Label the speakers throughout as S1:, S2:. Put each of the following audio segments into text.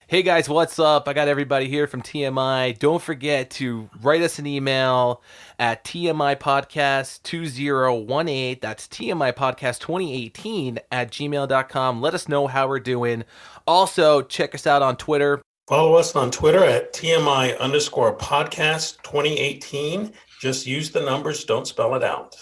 S1: Hey guys, what's up? I got everybody here from TMI. Don't forget to write us an email at tmipodcast2018. That's tmipodcast2018 at gmail.com. Let us know how we're doing. Also, check us out on Twitter.
S2: Follow us on Twitter at TMI_podcast 2018. Just use the numbers, don't spell it out.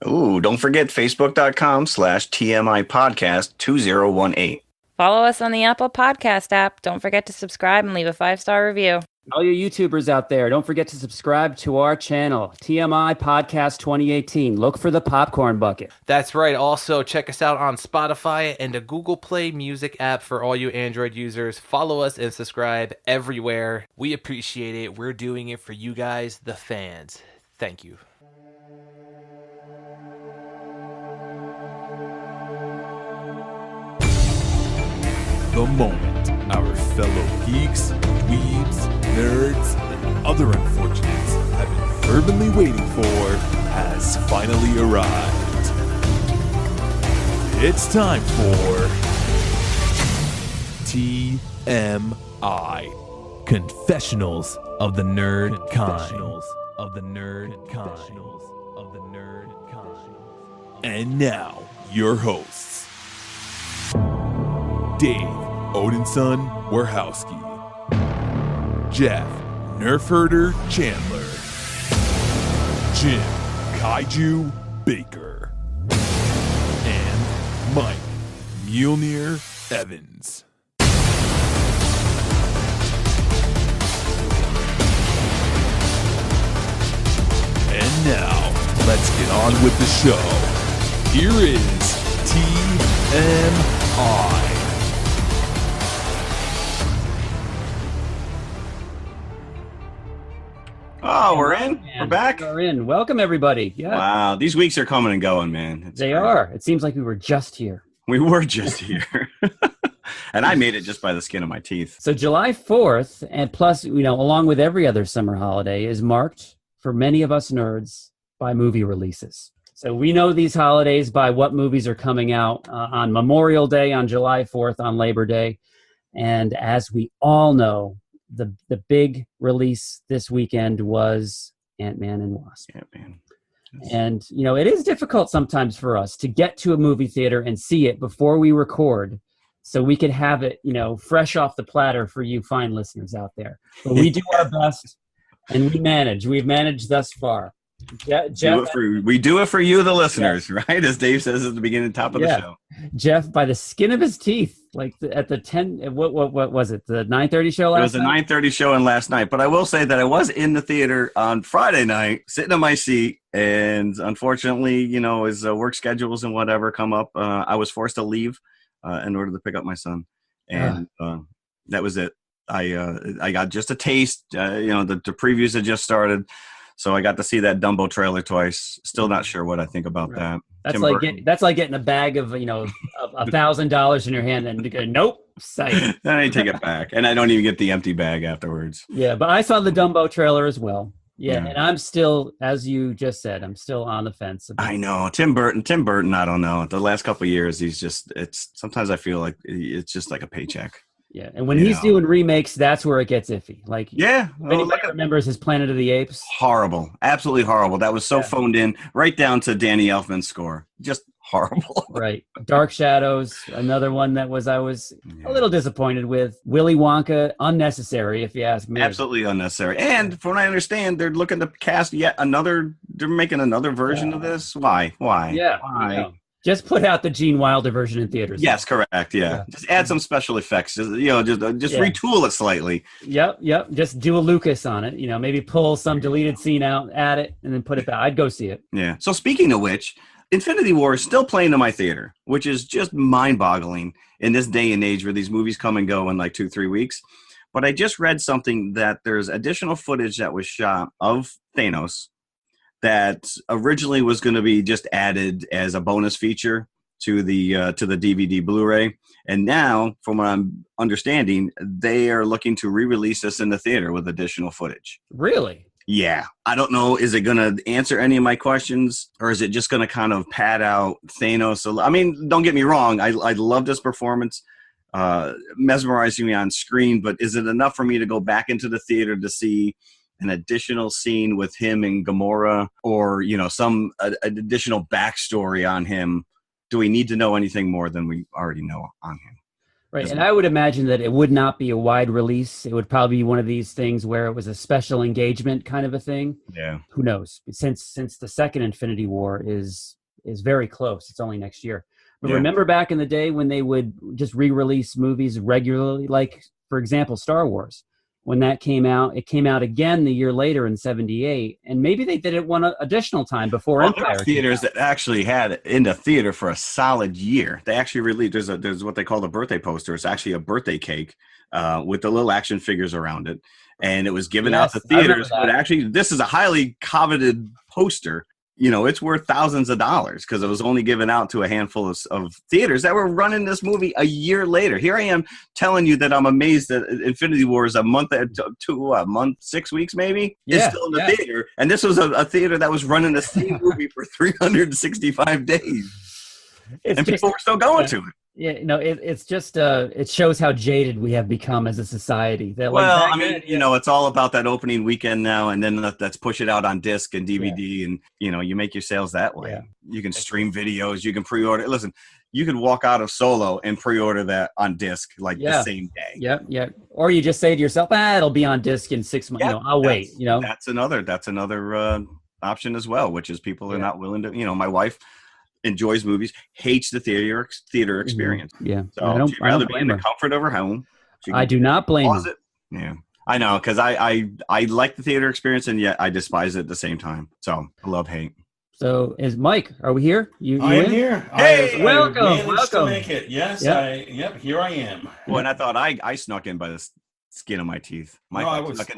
S3: Ooh, don't forget Facebook.com/TMI Podcast 2018.
S4: Follow us on the Apple Podcast app. Don't forget to subscribe and leave a 5-star review.
S5: All you YouTubers out there, don't forget to subscribe to our channel, TMI Podcast 2018. Look for the popcorn bucket.
S1: That's right. Also, check us out on Spotify and the Google Play Music app for all you Android users. Follow us and subscribe everywhere. We appreciate it. We're doing it for you guys, the fans. Thank you.
S6: The moment our fellow geeks, dweebs, nerds, and other unfortunates have been fervently waiting for has finally arrived. It's time for TMI, Confessionals of the Nerd Kind. And now, your hosts, Dave Odinson Warhowski, Jeff Nerfherder Chandler, Jim Kaiju Baker, and Mike Mjolnir Evans. And now, let's get on with the show. Here is TMI.
S3: Oh, we're in? We're back?
S5: We're in. Welcome, everybody. Yeah.
S3: Wow, these weeks are coming and going, man.
S5: They are. It seems like we were just here.
S3: We were just here. And I made it just by the skin of my teeth.
S5: So July 4th, and plus, along with every other summer holiday, is marked for many of us nerds by movie releases. So we know these holidays by what movies are coming out on Memorial Day, on July 4th, on Labor Day. And as we all know, the big release this weekend was Ant-Man and Wasp.
S3: Ant-Man.
S5: And, it is difficult sometimes for us to get to a movie theater and see it before we record so we could have it, fresh off the platter for you fine listeners out there. But we do our best, and we've managed thus far. Jeff,
S3: we do it for you, the listeners, yes. Right? As Dave says at the beginning, top of the show.
S5: Jeff, by the skin of his teeth, at the 10, what was it? The 9:30 show last night?
S3: It was the 9:30 show and last night. But I will say that I was in the theater on Friday night, sitting in my seat, and unfortunately, as work schedules and whatever come up, I was forced to leave in order to pick up my son, and that was it. I got just a taste. The previews had just started. So I got to see that Dumbo trailer twice. Still not sure what I think about that.
S5: That's like getting a bag of $1,000 in your hand and go, nope, sight.
S3: Then I take it back, and I don't even get the empty bag afterwards.
S5: Yeah, but I saw the Dumbo trailer as well. Yeah, and I'm still, as you just said, I'm still on the fence.
S3: I know Tim Burton. I don't know. The last couple of years, sometimes I feel like it's just like a paycheck.
S5: Yeah, and when he's doing remakes, that's where it gets iffy.
S3: If
S5: anybody remembers his Planet of the Apes?
S3: Horrible. Absolutely horrible. That was so phoned in, right down to Danny Elfman's score. Just horrible.
S5: Right. Dark Shadows, another one that I was a little disappointed with. Willy Wonka, unnecessary, if you ask me.
S3: Absolutely unnecessary. And from what I understand, they're looking to cast they're making another version of this. Why?
S5: Yeah.
S3: Why?
S5: Just put out the Gene Wilder version in theaters.
S3: Yes, correct. Yeah. Just add some special effects. Just retool it slightly.
S5: Yep. Just do a Lucas on it. Maybe pull some deleted scene out, add it, and then put it back. I'd go see it.
S3: Yeah. So speaking of which, Infinity War is still playing in my theater, which is just mind-boggling in this day and age where these movies come and go in like 2-3 weeks. But I just read something that there's additional footage that was shot of Thanos that originally was going to be just added as a bonus feature to the DVD Blu-ray. And now, from what I'm understanding, they are looking to re-release this in the theater with additional footage.
S5: Really?
S3: Yeah. I don't know. Is it going to answer any of my questions, or is it just going to kind of pad out Thanos? I mean, don't get me wrong. I loved his performance. mesmerizing me on screen, but is it enough for me to go back into the theater to see an additional scene with him and Gamora, or, you know, some additional backstory on him? Do we need to know anything more than we already know on him?
S5: Right, and I would imagine that it would not be a wide release. It would probably be one of these things where it was a special engagement kind of a thing.
S3: Yeah.
S5: Who knows? Since the second Infinity War is very close. It's only next year. But remember back in the day when they would just re-release movies regularly, like, for example, Star Wars. When that came out, it came out again the year later in 78, and maybe they did it one additional time before Empire.
S3: There are theaters that actually had it in the theater for a solid year. They actually released, there's what they call the birthday poster. It's actually a birthday cake with the little action figures around it, and it was given out to theaters. But actually, this is a highly coveted poster. You know, it's worth thousands of dollars because it was only given out to a handful of theaters that were running this movie a year later. Here I am telling you that I'm amazed that Infinity War is a month, 6 weeks maybe, is still in the theater. And this was a theater that was running the same movie for 365 days. And people were still going to it.
S5: Yeah, no, it's just it shows how jaded we have become as a society. That,
S3: well, I mean, you know, it's all about that opening weekend now, and then let's push it out on disc and DVD, and you know, you make your sales that way. Yeah. You can stream videos, you can pre-order. Listen, you could walk out of Solo and pre-order that on disc the same day.
S5: Yeah. Or you just say to yourself, it'll be on disc in 6 months. You know, I'll wait. You know,
S3: that's another option as well, which is people are not willing to. You know, my wife enjoys movies, hates the theater experience.
S5: Yeah.
S3: So she'd rather be in the comfort of her home.
S5: I do not blame her.
S3: Yeah. I know, because I like the theater experience, and yet I despise it at the same time. So I love hate.
S5: So is Mike, are we here?
S2: I am here.
S5: Hey, welcome.
S2: To make it. Yes, here I am.
S3: Well, and I thought I snuck in by the skin of my teeth.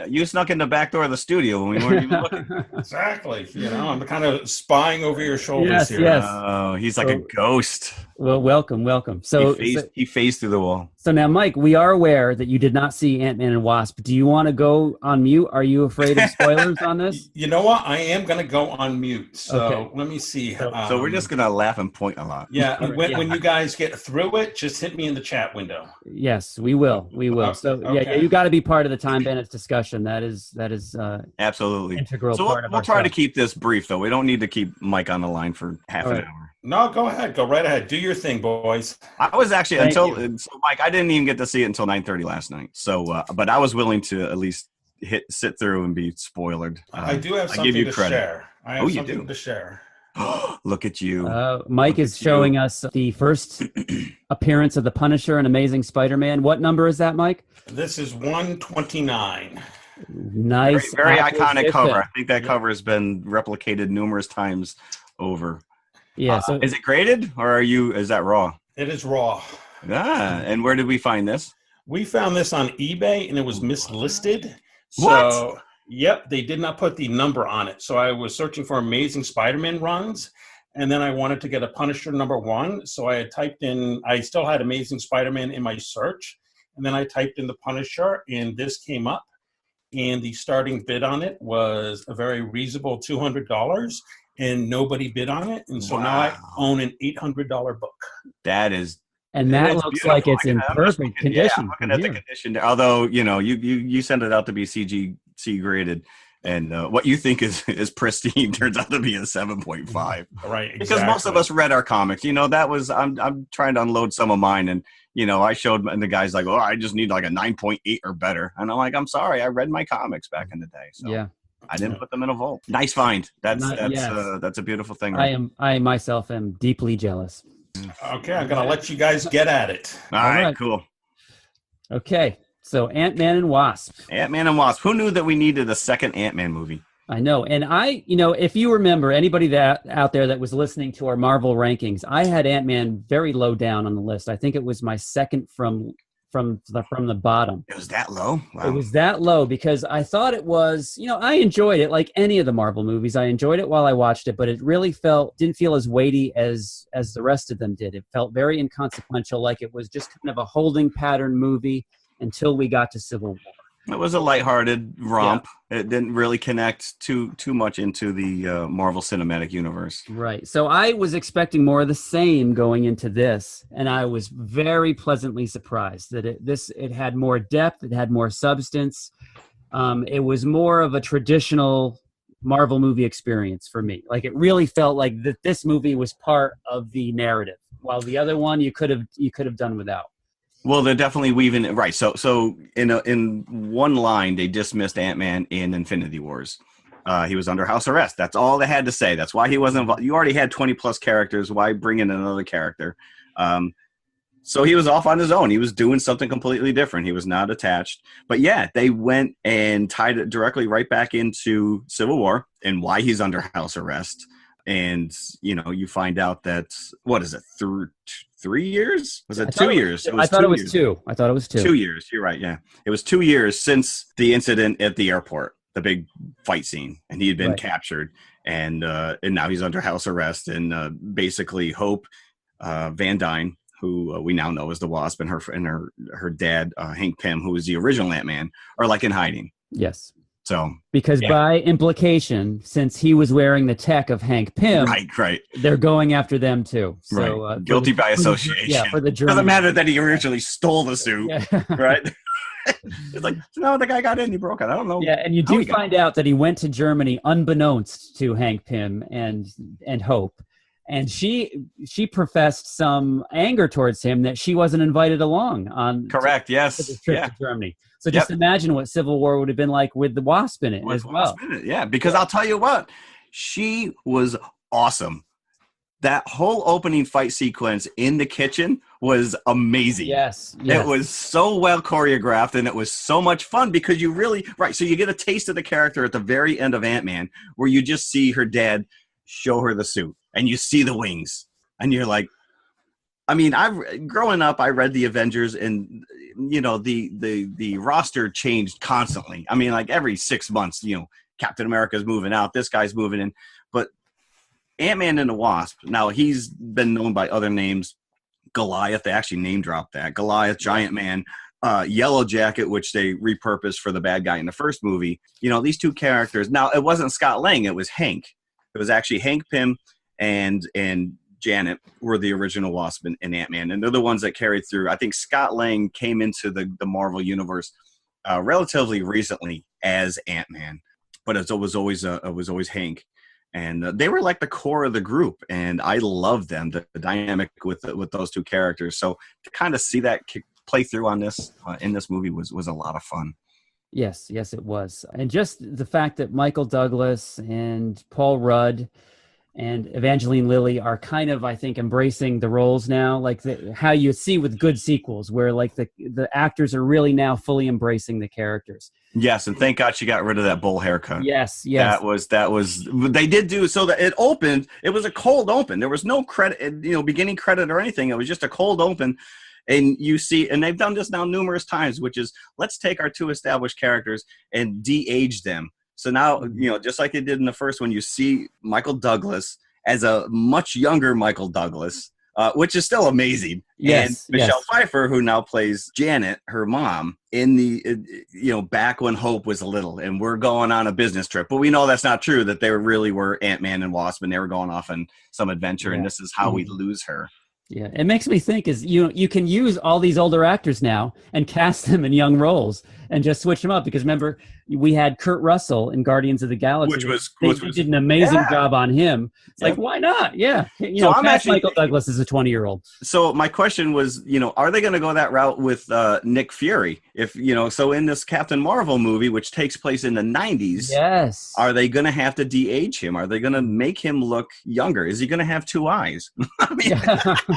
S3: You snuck in the back door of the studio when we weren't even looking.
S2: Exactly. You know, I'm kind of spying over your shoulders here.
S5: Yes.
S3: Oh, he's like a ghost.
S5: Well, welcome. So
S3: he phased through the wall.
S5: So now, Mike, we are aware that you did not see Ant-Man and Wasp. Do you want to go on mute? Are you afraid of spoilers on this?
S2: You know what? I am going to go on mute. So let me see.
S3: So we're just going to laugh and point a lot.
S2: Yeah. When you guys get through it, just hit me in the chat window.
S5: Yes, we will. So you got to be part of the Time Bandits discussion. That is
S3: absolutely
S5: integral.
S3: So we'll try to keep this brief, though. We don't need to keep Mike on the line for half an hour.
S2: No, go ahead. Go right ahead. Do your thing, boys.
S3: I was actually Mike, I didn't even get to see it until 9:30 last night. So, but I was willing to at least sit through and be spoilered.
S2: I do have something to share. I have something to share.
S3: Look at you.
S5: Mike is showing us the first appearance of the Punisher and Amazing Spider-Man. What number is that, Mike?
S2: This is 129.
S5: Nice.
S3: Very iconic cover. I think that cover has been replicated numerous times over.
S5: Yeah. So
S3: is it graded, or is that raw?
S2: It is raw.
S3: And where did we find this?
S2: We found this on eBay, and it was mislisted.
S3: What?
S2: So, yep, they did not put the number on it. So I was searching for Amazing Spider-Man runs, and then I wanted to get a Punisher #1. So I had typed in, I still had Amazing Spider-Man in my search, and then I typed in the Punisher, and this came up. And the starting bid on it was a very reasonable $200. And nobody bid on it, and so now I own an $800 book.
S3: That is,
S5: and that looks beautiful. Like it's in perfect condition. Yeah,
S3: I'm looking at the condition. Although you send it out to be CGC graded, and what you think is pristine turns out to be a 7.5.
S2: Right, exactly.
S3: Because most of us read our comics. That was I'm trying to unload some of mine, and I showed, and the guy's like, "Oh, I just need like a 9.8 or better," and I'm like, "I'm sorry, I read my comics back in the day." So. Yeah. I didn't put them in a vault. Nice find. That's a beautiful thing. Right?
S5: I myself am deeply jealous.
S2: Okay, I'm gonna let you guys get at it.
S3: All right, cool.
S5: Okay, so Ant-Man and Wasp.
S3: Ant-Man and Wasp. Who knew that we needed a second Ant-Man movie?
S5: I know, and if you remember, anybody that out there that was listening to our Marvel rankings, I had Ant-Man very low down on the list. I think it was my second from the bottom.
S3: It was that low? Wow.
S5: It was that low because I thought it was, I enjoyed it like any of the Marvel movies. I enjoyed it while I watched it, but it really didn't feel as weighty as the rest of them did. It felt very inconsequential, like it was just kind of a holding pattern movie until we got to Civil War.
S3: It was a lighthearted romp. Yeah. It didn't really connect too much into the Marvel Cinematic Universe.
S5: Right. So I was expecting more of the same going into this, and I was very pleasantly surprised that it had more depth, it had more substance. It was more of a traditional Marvel movie experience for me. Like, it really felt like that this movie was part of the narrative, while the other one you could have done without.
S3: Well, they're definitely weaving it right. So in one line, they dismissed Ant-Man in Infinity Wars. He was under house arrest. That's all they had to say. That's why he wasn't involved. You already had 20 plus characters. Why bring in another character? So he was off on his own. He was doing something completely different. He was not attached. But yeah, they went and tied it directly right back into Civil War and why he's under house arrest. And, you find out that, what is it, 3 years? Was it 2 years?
S5: I thought it was 2. I thought it was 2.
S3: 2 years. You're right, yeah. It was 2 years since the incident at the airport, the big fight scene. And he had been captured. And now he's under house arrest. And basically Hope Van Dyne, who we now know as the Wasp, and her dad, Hank Pym, who was the original Ant-Man, are like in hiding.
S5: Yes.
S3: So
S5: because by implication, since he was wearing the tech of Hank Pym,
S3: right,
S5: they're going after them too. So
S3: right. Guilty by association.
S5: For the German.
S3: Doesn't matter that he originally stole the suit, right? It's like, no, the guy got in, he broke it. I don't know.
S5: Yeah, and you do find out that he went to Germany unbeknownst to Hank Pym and Hope. And she professed some anger towards him that she wasn't invited along on
S3: correct, yes,
S5: to the trip to Germany. So just imagine what Civil War would have been like with the Wasp in it as well.
S3: Because I'll tell you what, she was awesome. That whole opening fight sequence in the kitchen was amazing.
S5: Yes.
S3: It was so well choreographed, and it was so much fun because you really so you get a taste of the character at the very end of Ant-Man, where you just see her dad show her the suit. And you see the wings, and you're like, I mean, growing up, I read the Avengers, and the roster changed constantly. I mean, like every 6 months, Captain America's moving out, this guy's moving in, but Ant-Man and the Wasp. Now he's been known by other names, Goliath. They actually name dropped that Goliath, Giant Man, Yellow Jacket, which they repurposed for the bad guy in the first movie. These two characters. Now it wasn't Scott Lang; it was Hank. It was actually Hank Pym and Janet were the original Wasp and Ant-Man, and they're the ones that carried through. I think Scott Lang came into the Marvel Universe relatively recently as Ant-Man, but it was always Hank, and they were like the core of the group, and I loved them, the dynamic with those two characters. So to kind of see that play through on this in this movie was a lot of fun.
S5: Yes, it was, and just the fact that Michael Douglas and Paul Rudd and Evangeline Lilly are kind of, I think, embracing the roles now, like how you see with good sequels, where like the actors are really now fully embracing the characters.
S3: Yes, and thank God she got rid of that bowl haircut.
S5: Yes.
S3: That was they did do so that it opened. It was a cold open. There was no credit, beginning credit or anything. It was just a cold open. And you see, and they've done this now numerous times, which is, let's take our two established characters and de-age them. So now, just like they did in the first one, you see Michael Douglas as a much younger Michael Douglas, which is still amazing.
S5: Yes,
S3: and Michelle Pfeiffer, who now plays Janet, her mom, in the, back when Hope was little and we're going on a business trip. But we know that's not true, that they really were Ant-Man and Wasp, and they were going off on some adventure, and this is how we lose her.
S5: Yeah, it makes me think is you can use all these older actors now and cast them in young roles and just switch them up, because remember we had Kurt Russell in Guardians of the Galaxy, which did an amazing job on him. It's like, why not? Yeah, cast Michael Douglas as a 20-year-old.
S3: So my question was, are they going to go that route with Nick Fury? If so in this Captain Marvel movie, which takes place in the 90s,
S5: yes,
S3: are they going to have to de-age him? Are they going to make him look younger? Is he going to have 2 eyes? I mean,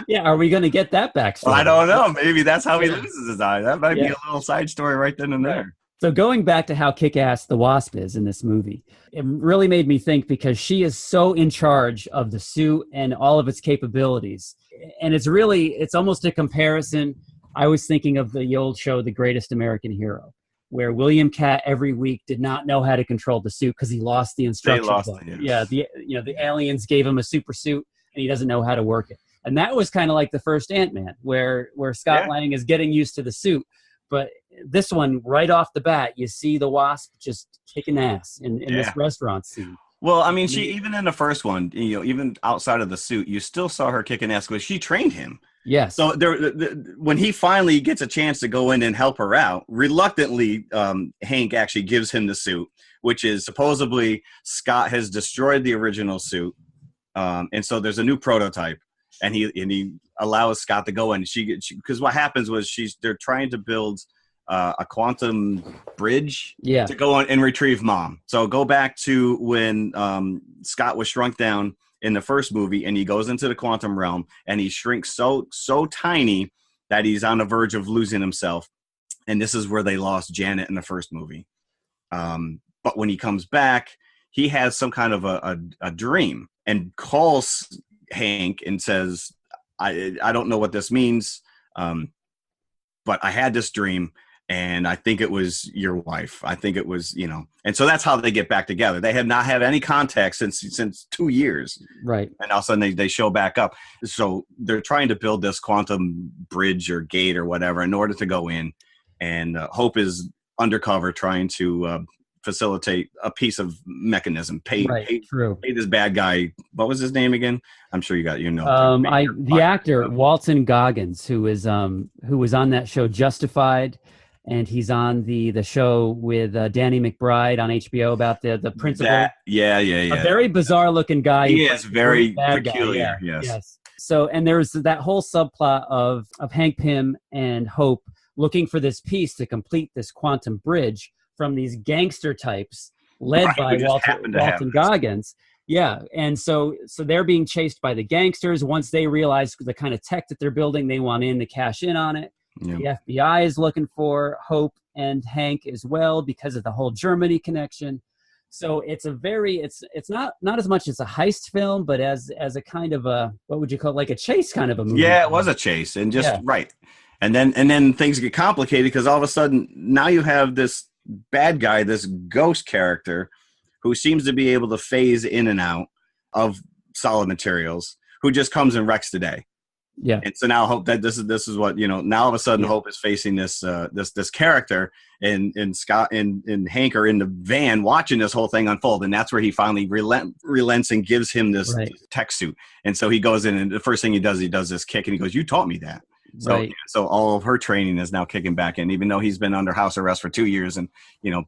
S5: yeah, are we going to get that backstory?
S3: I don't know. Maybe that's how he loses his eye. That might be a little side story right then and there.
S5: So going back to how kick-ass the Wasp is in this movie, it really made me think, because she is so in charge of the suit and all of its capabilities. And it's almost a comparison. I was thinking of the old show, The Greatest American Hero, where William Catt every week did not know how to control the suit because he lost the instruction book. Yeah, the aliens gave him a super suit and he doesn't know how to work it. And that was kind of like the first Ant-Man, where Scott Lang is getting used to the suit. But this one, right off the bat, you see the Wasp just kicking ass in this restaurant scene.
S3: Well, I mean, she even in the first one, even outside of the suit, you still saw her kicking ass because she trained him.
S5: Yes.
S3: So when he finally gets a chance to go in and help her out, reluctantly, Hank actually gives him the suit, which is supposedly Scott has destroyed the original suit, and so there's a new prototype, and he allows Scott to go in. Because what happens was they're trying to build a quantum bridge to go on and retrieve Mom. So go back to when Scott was shrunk down in the first movie, and he goes into the quantum realm, and he shrinks so tiny that he's on the verge of losing himself. And this is where they lost Janet in the first movie. But when he comes back, he has some kind of a dream and calls Hank and says, I don't know what this means, but I had this dream, and I think it was your wife. I think it was, and so that's how they get back together. They have not had any contact since 2 years.
S5: Right.
S3: And all of a sudden they show back up. So they're trying to build this quantum bridge or gate or whatever in order to go in. And Hope is undercover trying to facilitate a piece of mechanism. Pay this bad guy. What was his name again? I'm sure
S5: the actor Walton Goggins, who was on that show Justified. And he's on the show with Danny McBride on HBO about the principal.
S3: A
S5: very bizarre looking guy.
S3: He is very peculiar.
S5: Yes. So, and there's that whole subplot of Hank Pym and Hope looking for this piece to complete this quantum bridge from these gangster types led by Walton Goggins. Yeah. And so they're being chased by the gangsters. Once they realize the kind of tech that they're building, they want to cash in on it. Yeah. The FBI is looking for Hope and Hank as well because of the whole Germany connection. So it's it's not as much as a heist film, but as a kind of a, what would you call it, like a chase kind of a movie.
S3: Yeah, it was a chase, and right. And then things get complicated because all of a sudden now you have this bad guy, this ghost character who seems to be able to phase in and out of solid materials, who just comes and wrecks the day.
S5: Yeah.
S3: And so now Hope, that this is what, now all of a sudden Hope is facing this character, and Scott and Hank are in the van watching this whole thing unfold. And that's where he finally relents and gives him this tech suit. And so he goes in, and the first thing he does this kick, and he goes, "You taught me that." So all of her training is now kicking back in, even though he's been under house arrest for 2 years, and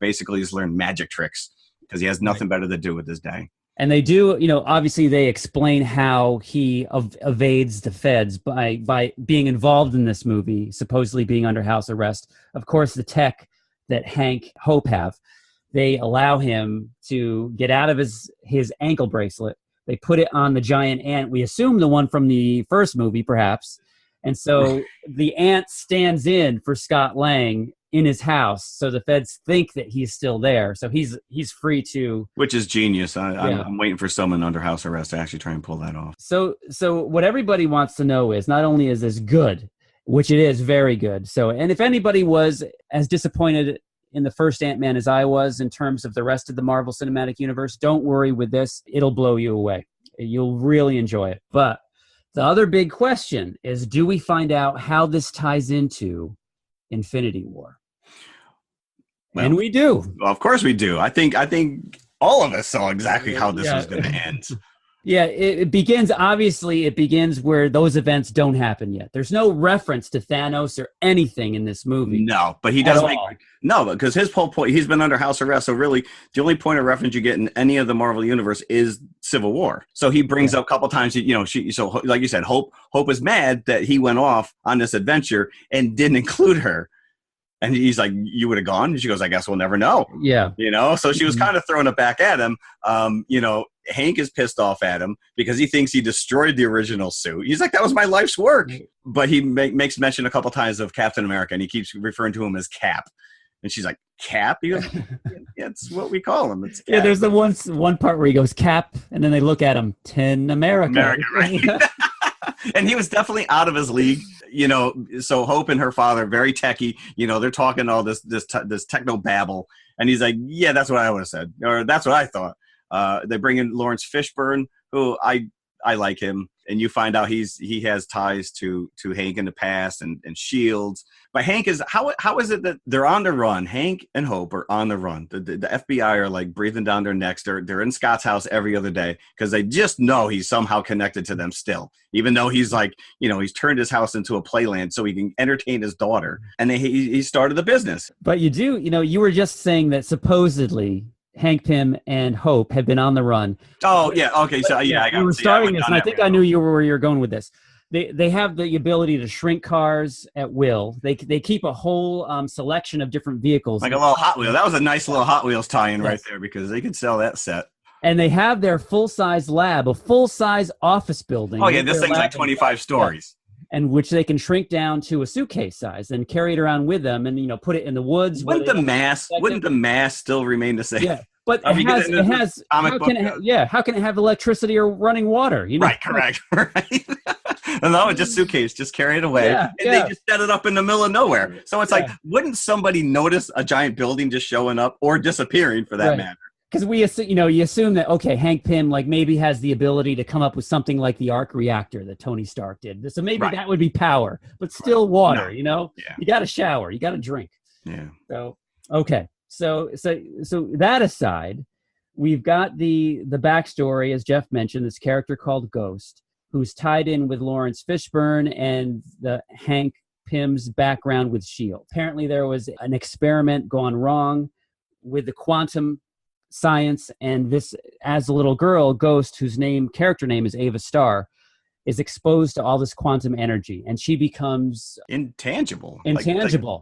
S3: basically he's learned magic tricks because he has nothing better to do with his day.
S5: And they do, obviously they explain how he evades the feds by being involved in this movie, supposedly being under house arrest. Of course, the tech that Hank Hope have, they allow him to get out of his ankle bracelet. They put it on the giant ant. We assume the one from the first movie, perhaps. And so the ant stands in for Scott Lang in his house, so the feds think that he's still there, so he's free to,
S3: which is genius. I'm waiting for someone under house arrest to actually try and pull that off.
S5: So what everybody wants to know is, not only is this good, which it is very good, and if anybody was as disappointed in the first Ant-Man as I was in terms of the rest of the Marvel Cinematic Universe, don't worry with this, it'll blow you away. You'll really enjoy it. But the other big question is, do we find out how this ties into Infinity War? Well, and we do.
S3: Well, of course we do. I think all of us saw exactly how this was going to end.
S5: Yeah, it begins where those events don't happen yet. There's no reference to Thanos or anything in this movie.
S3: No, but he does because his whole point, he's been under house arrest. So really, the only point of reference you get in any of the Marvel universe is Civil War. So he brings up a couple times, so like you said, Hope is mad that he went off on this adventure and didn't include her. And he's like, "You would have gone?" And she goes, "I guess we'll never know."
S5: Yeah.
S3: So she was kind of throwing it back at him. Hank is pissed off at him because he thinks he destroyed the original suit. He's like, "That was my life's work." But he makes mention a couple times of Captain America, and he keeps referring to him as Cap. And she's like, "Cap?" He goes, "Yeah, it's what we call him. It's Cap."
S5: Yeah, there's the one part where he goes, "Cap," and then they look at him, 10 America.
S3: Right? And he was definitely out of his league. So Hope and her father, very techie, they're talking all this techno babble. And he's like, "Yeah, that's what I would have said." Or that's what I thought. They bring in Lawrence Fishburne, who I like him. and you find out he has ties to Hank in the past and shields. But Hank is how is it that they're on the run? Hank and Hope are on the run. The FBI are like breathing down their necks. They're in Scott's house every other day because they just know he's somehow connected to them still, even though he's like, he's turned his house into a playland so he can entertain his daughter. And he started the business.
S5: But you were just saying that supposedly Hank Pym and Hope had been on the run.
S3: Oh yeah, okay. So yeah, I got.
S5: You were starting this, and I think I knew where you were going with this. They have the ability to shrink cars at will. They keep a whole selection of different vehicles.
S3: Like a little Hot Wheel. That was a nice little Hot Wheels tie-in right there because they could sell that set.
S5: And they have their full-size lab, a full-size office building.
S3: Oh yeah, this thing's like 25 stories.
S5: And which they can shrink down to a suitcase size and carry it around with them, and put it in the woods.
S3: Wouldn't the mass still remain the same?
S5: Yeah. But it has how can it have electricity or running water?
S3: Right, correct. Right. No, just suitcase, just carry it away.
S5: Yeah,
S3: and they just set it up in the middle of nowhere. So it's like, wouldn't somebody notice a giant building just showing up or disappearing for that matter?
S5: Because you assume that, okay, Hank Pym maybe has the ability to come up with something like the arc reactor that Tony Stark did. So maybe that would be power, but still water,
S3: Yeah.
S5: You got to shower, you got to drink.
S3: Yeah.
S5: So, okay. So that aside, we've got the backstory, as Jeff mentioned, this character called Ghost, who's tied in with Lawrence Fishburne and the Hank Pym's background with S.H.I.E.L.D. Apparently there was an experiment gone wrong with the quantum science, and this, as a little girl, Ghost, whose character name is Ava Starr, is exposed to all this quantum energy, and she becomes
S3: intangible.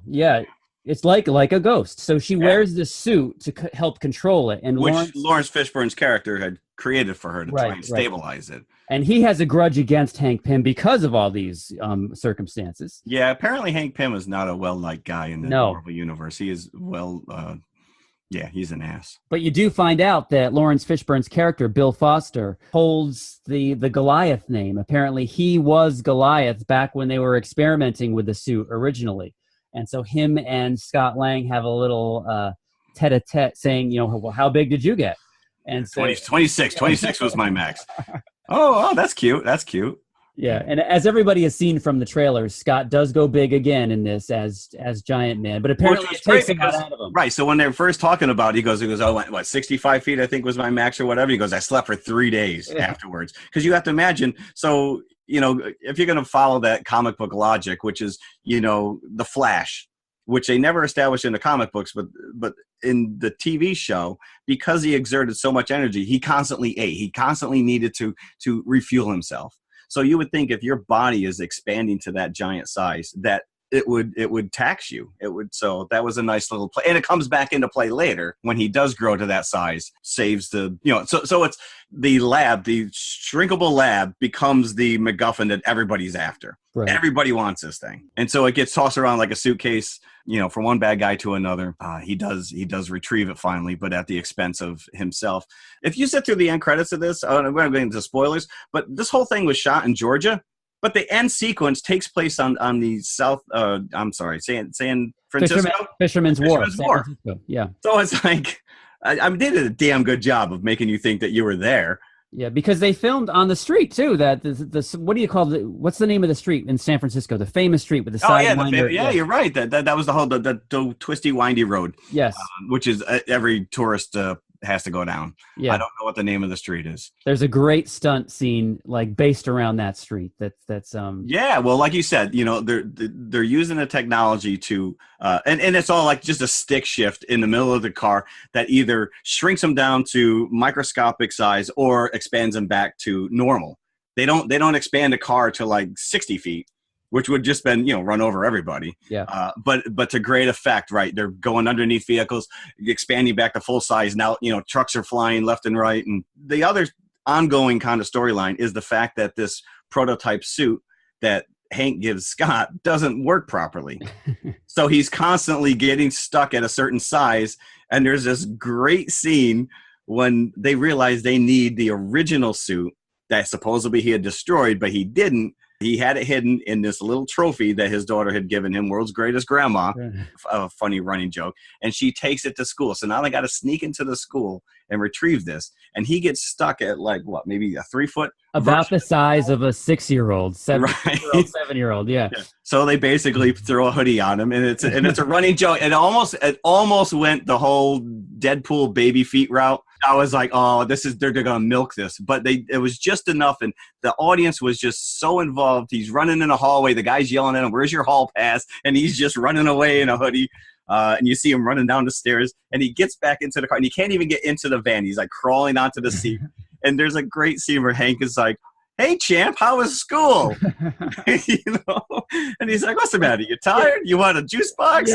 S5: Yeah. It's like a ghost. So she wears this suit to help control it. And
S3: which Lawrence Fishburne's character had created for her to try and stabilize it.
S5: And he has a grudge against Hank Pym because of all these circumstances.
S3: Yeah, apparently Hank Pym is not a well-liked guy in the Marvel universe. He is he's an ass.
S5: But you do find out that Lawrence Fishburne's character, Bill Foster, holds the Goliath name. Apparently he was Goliath back when they were experimenting with the suit originally. And so him and Scott Lang have a little tete-a-tete saying, well, how big did you get? And so,
S3: 26 was my max. Oh, that's cute. That's cute.
S5: Yeah, and as everybody has seen from the trailers, Scott does go big again in this as Giant Man, but apparently it takes him out of him.
S3: Right, so when they were first talking about it, he goes, oh, 65 feet I think was my max or whatever. He goes, I slept for 3 days afterwards. Because you have to imagine, so, if you're going to follow that comic book logic, which is, the Flash, which they never established in the comic books, but in the TV show, because he exerted so much energy, he constantly ate. He constantly needed to refuel himself. So you would think if your body is expanding to that giant size, that it would tax you. So that was a nice little play. And it comes back into play later when he does grow to that size, saves so it's the lab, the shrinkable lab becomes the MacGuffin that everybody's after. Right. Everybody wants this thing. And so it gets tossed around like a suitcase, from one bad guy to another. He does retrieve it finally, but at the expense of himself. If you sit through the end credits of this, we're not going into spoilers, but this whole thing was shot in Georgia. But the end sequence takes place on the San Francisco?
S5: Fisherman's Wharf. Yeah.
S3: So it's like, they did a damn good job of making you think that you were there.
S5: Yeah, because they filmed on the street too. That what do you call what's the name of the street in San Francisco? The famous street with the sidewinder.
S3: You're right. That was the whole the twisty windy road.
S5: Yes,
S3: which is every tourist has to go down.
S5: Yeah.
S3: I don't know what the name of the street is.
S5: There's a great stunt scene based around that street. That's
S3: Yeah, well, like you said, they're using the technology to and it's all like just a stick shift in the middle of the car that either shrinks them down to microscopic size or expands them back to normal. They don't expand a car to like 60 feet. Which would just been, run over everybody.
S5: Yeah.
S3: But to great effect, right? They're going underneath vehicles, expanding back to full size. Now, trucks are flying left and right. And the other ongoing kind of storyline is the fact that this prototype suit that Hank gives Scott doesn't work properly. So he's constantly getting stuck at a certain size. And there's this great scene when they realize they need the original suit that supposedly he had destroyed, but he didn't. He had it hidden in this little trophy that his daughter had given him, world's greatest grandma, a funny running joke. And she takes it to school. So now they got to sneak into the school and retrieve this. And he gets stuck at like, what, maybe a 3-foot?
S5: About the size of a 6-year-old, 7-year-old, yeah.
S3: So they basically throw a hoodie on him, and it's a running joke. It almost went the whole Deadpool baby feet route. I was like, oh, they're gonna milk this, but it was just enough, and the audience was just so involved. He's running in a hallway, the guy's yelling at him, "Where's your hall pass?" And he's just running away in a hoodie. And you see him running down the stairs, and he gets back into the car, and he can't even get into the van. He's like crawling onto the seat. And there's a great scene where Hank is like, "Hey, champ, how was school?" And he's like, "What's the matter? You tired? You want a juice box?"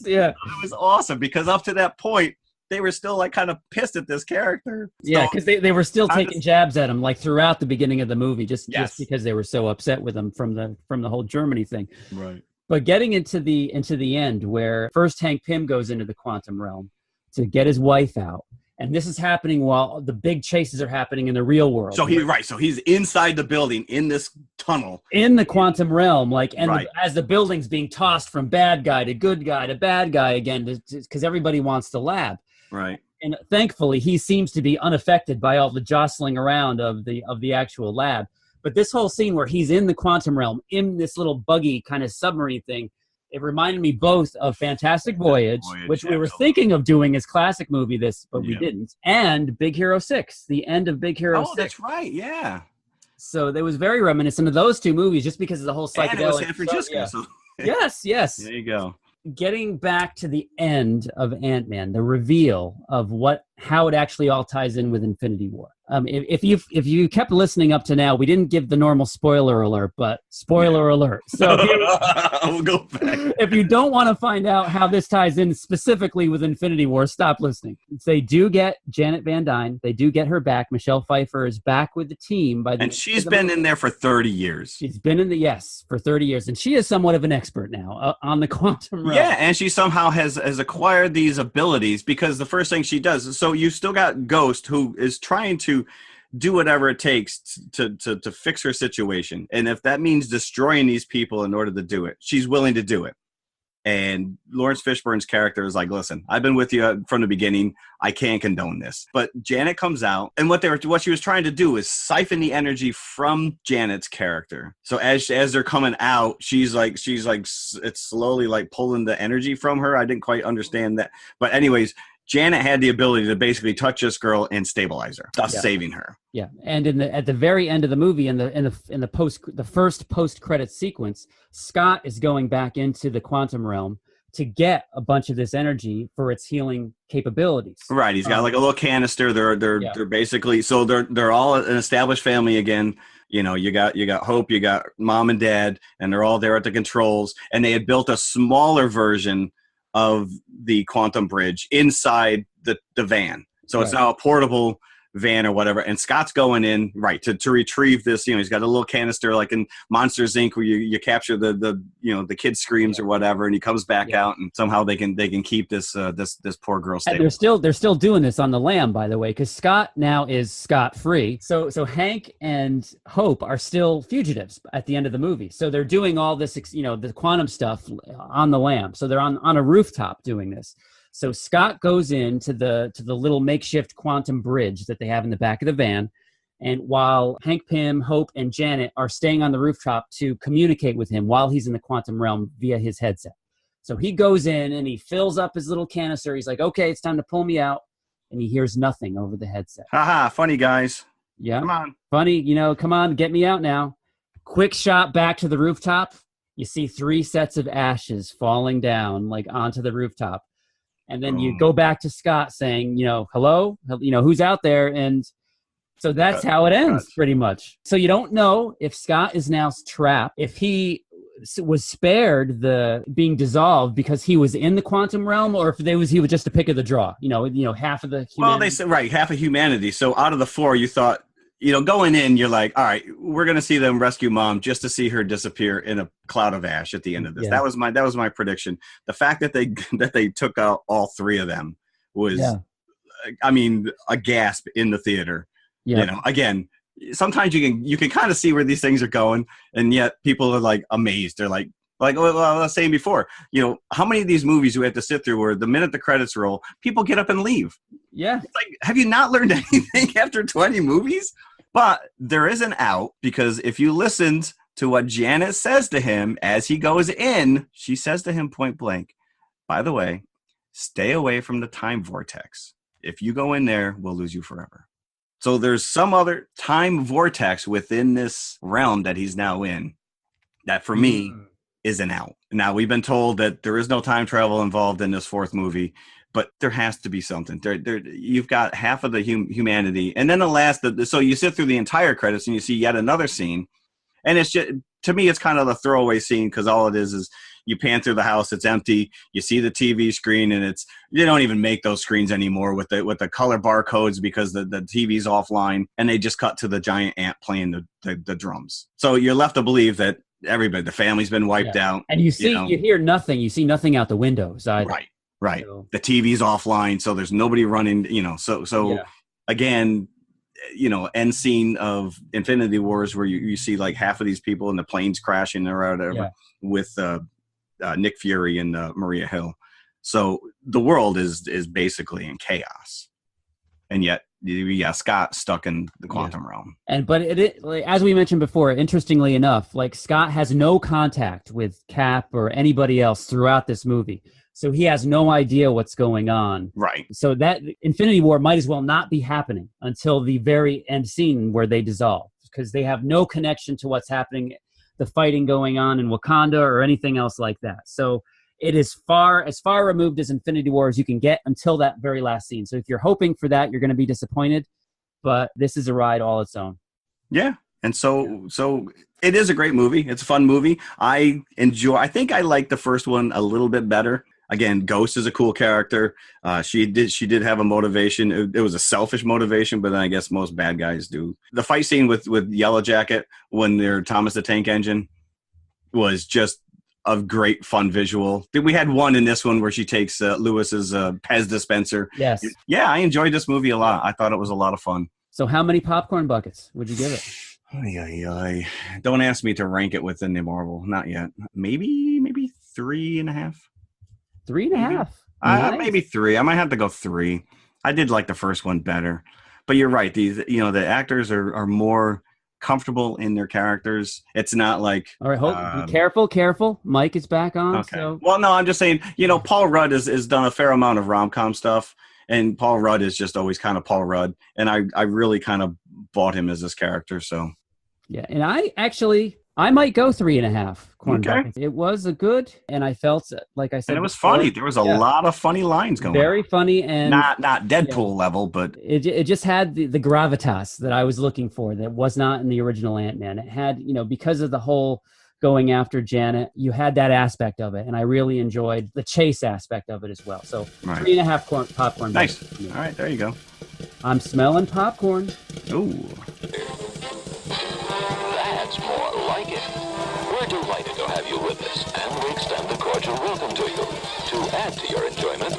S5: Yeah.
S3: It was awesome because up to that point, they were still like kind of pissed at this character.
S5: Yeah, because they were still taking jabs at him like throughout the beginning of the movie, just because they were so upset with him from the whole Germany thing.
S3: Right.
S5: But getting into the end, where first Hank Pym goes into the quantum realm to get his wife out, and this is happening while the big chases are happening in the real world.
S3: So he's inside the building in this tunnel
S5: in the quantum realm, as the building's being tossed from bad guy to good guy to bad guy again, because everybody wants the lab.
S3: Right.
S5: And thankfully, he seems to be unaffected by all the jostling around of the actual lab. But this whole scene where he's in the quantum realm, in this little buggy kind of submarine thing, it reminded me both of Fantastic Voyage, which we were thinking of doing as classic movie but we didn't, and Big Hero 6, the end of Big Hero 6.
S3: Oh, that's right, yeah.
S5: So that was very reminiscent of those two movies just because of the whole psychedelic.
S3: And it was San Francisco.
S5: Yeah.
S3: So.
S5: Yes.
S3: There you go.
S5: Getting back to the end of Ant-Man, the reveal of how it actually all ties in with Infinity War. If you kept listening up to now, we didn't give the normal spoiler alert, but spoiler alert. So
S3: we'll go back.
S5: If you don't want to find out how this ties in specifically with Infinity War, stop listening. They do get Janet Van Dyne. They do get her back. Michelle Pfeiffer is back with the team.
S3: And she's been in there for 30 years.
S5: She's been for 30 years. And she is somewhat of an expert now on the quantum realm.
S3: Yeah, and she somehow has acquired these abilities because the first thing she does, so you still got Ghost, who is trying to do whatever it takes to fix her situation. And if that means destroying these people in order to do it, she's willing to do it. And Lawrence Fishburne's character is like, listen, I've been with you from the beginning. I can't condone this. But Janet comes out, and what she was trying to do is siphon the energy from Janet's character. So as they're coming out, she's like, it's slowly like pulling the energy from her. I didn't quite understand that. But anyways, Janet had the ability to basically touch this girl and stabilize her, thus saving her.
S5: Yeah, and at the very end of the movie, in the first post-credit sequence, Scott is going back into the quantum realm to get a bunch of this energy for its healing capabilities.
S3: Right, he's got like a little canister. They're basically, so they're all an established family again. You know, you got Hope, you got mom and dad, and they're all there at the controls. And they had built a smaller version of the quantum bridge inside the van. So it's now a portable van or whatever. And Scott's going in, to retrieve this. You know, he's got a little canister like in Monsters Inc. where you capture the kid screams or whatever, and he comes back out, and somehow they can keep this poor girl stable.
S5: And they're still doing this on the lam, by the way, because Scott now is scot free. So Hank and Hope are still fugitives at the end of the movie. So they're doing all this, the quantum stuff on the lam. So they're on a rooftop doing this. So Scott goes into the little makeshift quantum bridge that they have in the back of the van. And while Hank Pym, Hope, and Janet are staying on the rooftop to communicate with him while he's in the quantum realm via his headset. So he goes in and he fills up his little canister. He's like, okay, it's time to pull me out. And he hears nothing over the headset.
S3: Haha, funny guys.
S5: Yeah.
S3: Come on.
S5: Funny, come on, get me out now. Quick shot back to the rooftop. You see 3 sets of ashes falling down like onto the rooftop. And then you go back to Scott saying, hello, who's out there? And so that's how it ends pretty much. So you don't know if Scott is now trapped, if he was spared the being dissolved because he was in the quantum realm, or if he was just a pick of the draw, half of the humanity.
S3: Well, they said, half of humanity. So out of the 4, you thought, going in, you're like, all right, we're going to see them rescue mom just to see her disappear in a cloud of ash at the end of this. Yeah. That was my prediction. The fact that they took out all 3 of them was, a gasp in the theater. Yeah. Again, sometimes you can kind of see where these things are going, and yet people are like amazed. They're like well, I was saying before, how many of these movies do we have to sit through where the minute the credits roll, people get up and leave?
S5: Yeah.
S3: It's like, have you not learned anything after 20 movies? But there is an out, because if you listened to what Janet says to him as he goes in, she says to him point blank, by the way, stay away from the time vortex. If you go in there, we'll lose you forever. So there's some other time vortex within this realm that he's now in that for me is an out. Now, we've been told that there is no time travel involved in this fourth movie, but there has to be something. You've got half of the humanity. And then so you sit through the entire credits and you see yet another scene. And it's just, to me, it's kind of a throwaway scene, because all it is you pan through the house, it's empty. You see the TV screen, and they don't even make those screens anymore with the color barcodes, because the TV's offline, and they just cut to the giant ant playing the drums. So you're left to believe that the family's been wiped out.
S5: And you hear nothing. You see nothing out the windows either.
S3: Right.
S5: So.
S3: The TV's offline, so there's nobody running, again, end scene of Infinity Wars, where you see like half of these people and the planes crashing or whatever with Nick Fury and Maria Hill. So the world is basically in chaos, and yet Scott stuck in the quantum realm.
S5: But as we mentioned before, interestingly enough, like Scott has no contact with Cap or anybody else throughout this movie. So he has no idea what's going on.
S3: Right.
S5: So that Infinity War might as well not be happening until the very end scene where they dissolve, because they have no connection to what's happening, the fighting going on in Wakanda or anything else like that. So it is as far removed as Infinity War as you can get until that very last scene. So if you're hoping for that, you're going to be disappointed. But this is a ride all its own. Yeah.
S3: And so it is a great movie. It's a fun movie. I think I like the first one a little bit better. Again, Ghost is a cool character. She did have a motivation. It was a selfish motivation, but then I guess most bad guys do. The fight scene with Yellow Jacket when they're Thomas the Tank Engine was just a great fun visual. We had one in this one where she takes Lewis's Pez dispenser.
S5: Yes.
S3: Yeah, I enjoyed this movie a lot. I thought it was a lot of fun.
S5: So how many popcorn buckets would you give it?
S3: Don't ask me to rank it within the Marvel. Not yet. Maybe 3.5.
S5: 3.5.
S3: Nice. Maybe 3. I might have to go 3. I did like the first one better. But you're right. The actors are more comfortable in their characters. It's not like...
S5: All right, be careful. Mike is back on.
S3: Okay.
S5: So.
S3: Well, no, I'm just saying, Paul Rudd has done a fair amount of rom-com stuff, and Paul Rudd is just always kind of Paul Rudd, and I really kind of bought him as this character, so...
S5: Yeah, and I might go 3.5 corn buckets. It was a good, and I felt, like I said,
S3: and it was funny. There was a lot of funny lines going on.
S5: Very funny, and
S3: not Deadpool level, but
S5: it just had the gravitas that I was looking for that was not in the original Ant-Man. It had, because of the whole going after Janet, you had that aspect of it, and I really enjoyed the chase aspect of it as well. So 3.5 popcorn.
S3: Nice. All right, there you go.
S5: I'm smelling popcorn.
S3: Ooh.
S7: That's more like it. We're delighted to have you with us, and we extend a cordial welcome to you. To add to your enjoyment,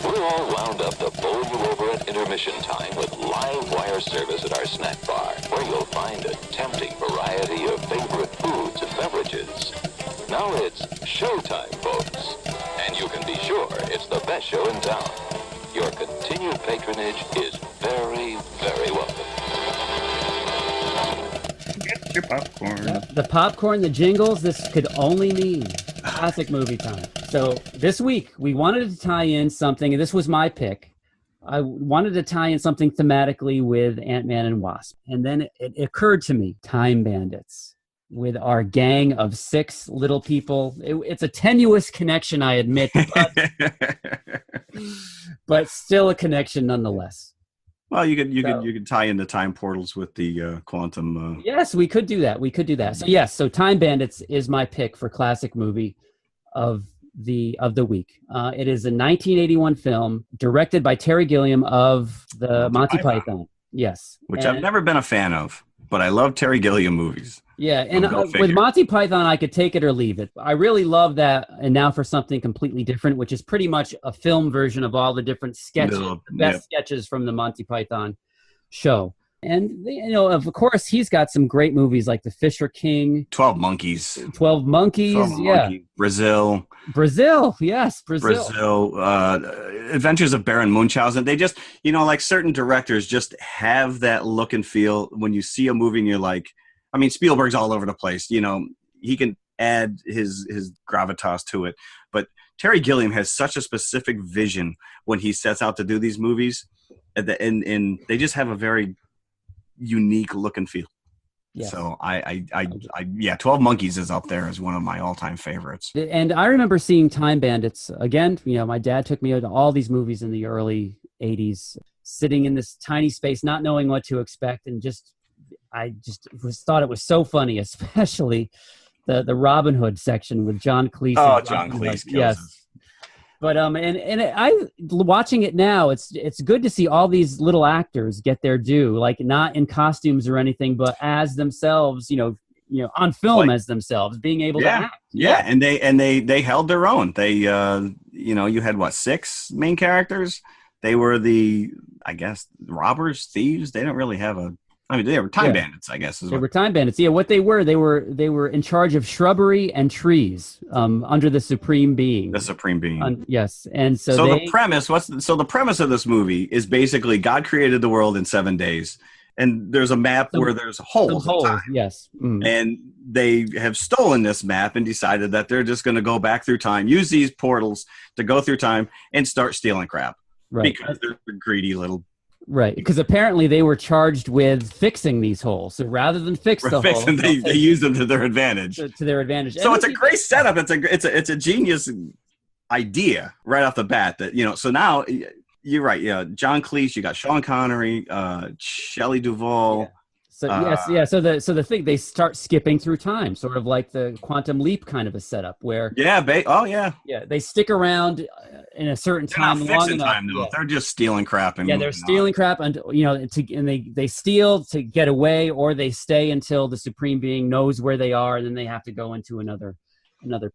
S7: we're all wound up to bowl you over at intermission time with live wire service at our snack bar, where you'll find a tempting variety of favorite foods and beverages. Now it's showtime, folks, and you can be sure it's the best show in town. Your continued patronage is very, very welcome.
S3: Get your popcorn.
S5: Yep. The popcorn, the jingles, this could only mean classic movie time. So this week, we wanted to tie in something, and this was my pick. I wanted to tie in something thematically with Ant-Man and Wasp. And then it occurred to me, Time Bandits, with our gang of 6 little people. It's a tenuous connection, I admit, but still a connection nonetheless.
S3: Well, you could tie in the time portals with the quantum.
S5: Yes, we could do that. So yes, so Time Bandits is my pick for classic movie of the week. It is a 1981 film directed by Terry Gilliam of the Monty Python. Yes,
S3: which I've never been a fan of, but I love Terry Gilliam movies.
S5: Yeah, and with Monty Python, I could take it or leave it. I really love that. And now for something completely different, which is pretty much a film version of all the different sketches, the best sketches from the Monty Python show. And, of course, he's got some great movies like The Fisher King.
S3: 12 Monkeys.
S5: 12 Monkeys,
S3: 12
S5: yeah.
S3: Monkeys. Brazil.
S5: Yes, Brazil.
S3: Adventures of Baron Munchausen. They just, like certain directors just have that look and feel when you see a movie and you're like, I mean, Spielberg's all over the place. He can add his gravitas to it. But Terry Gilliam has such a specific vision when he sets out to do these movies. And they just have a very unique look and feel. Yes. So yeah, 12 Monkeys is up there as one of my all-time favorites.
S5: And I remember seeing Time Bandits again. My dad took me to all these movies in the early 80s, sitting in this tiny space, not knowing what to expect. And I thought it was so funny, especially the Robin Hood section with John Cleese.
S3: Oh, John Cleese.
S5: Yes. Us. But I watching it now, it's good to see all these little actors get their due, like not in costumes or anything, but as themselves, on film as themselves, being able to act.
S3: Yeah, and they held their own. They you had 6 main characters. They were I guess robbers, thieves. They didn't really have they were time bandits, I guess.
S5: They were time bandits. Yeah, what they were in charge of shrubbery and trees under the supreme being.
S3: The supreme being.
S5: Yes, and so
S3: the premise. The premise of this movie is basically God created the world in 7 days, and there's a map where there's holes. In time.
S5: Yes,
S3: and they have stolen this map and decided that they're just going to go back through time, use these portals to go through time, and start stealing crap. Right, because they're greedy little.
S5: Right, because apparently they were charged with fixing these holes. So rather than fix the holes,
S3: they use them to their advantage.
S5: To their advantage.
S3: So it's a great setup. It's a genius idea right off the bat. That So now you're right. Yeah, John Cleese. You got Sean Connery, Shelley Duvall.
S5: Yeah. So So the thing, they start skipping through time, sort of like the Quantum Leap kind of a setup where they stick around in a certain time.
S3: They're not fixing time though. They're just stealing crap and
S5: they're stealing crap and they steal to get away, or they stay until the Supreme Being knows where they are, and then they have to go into another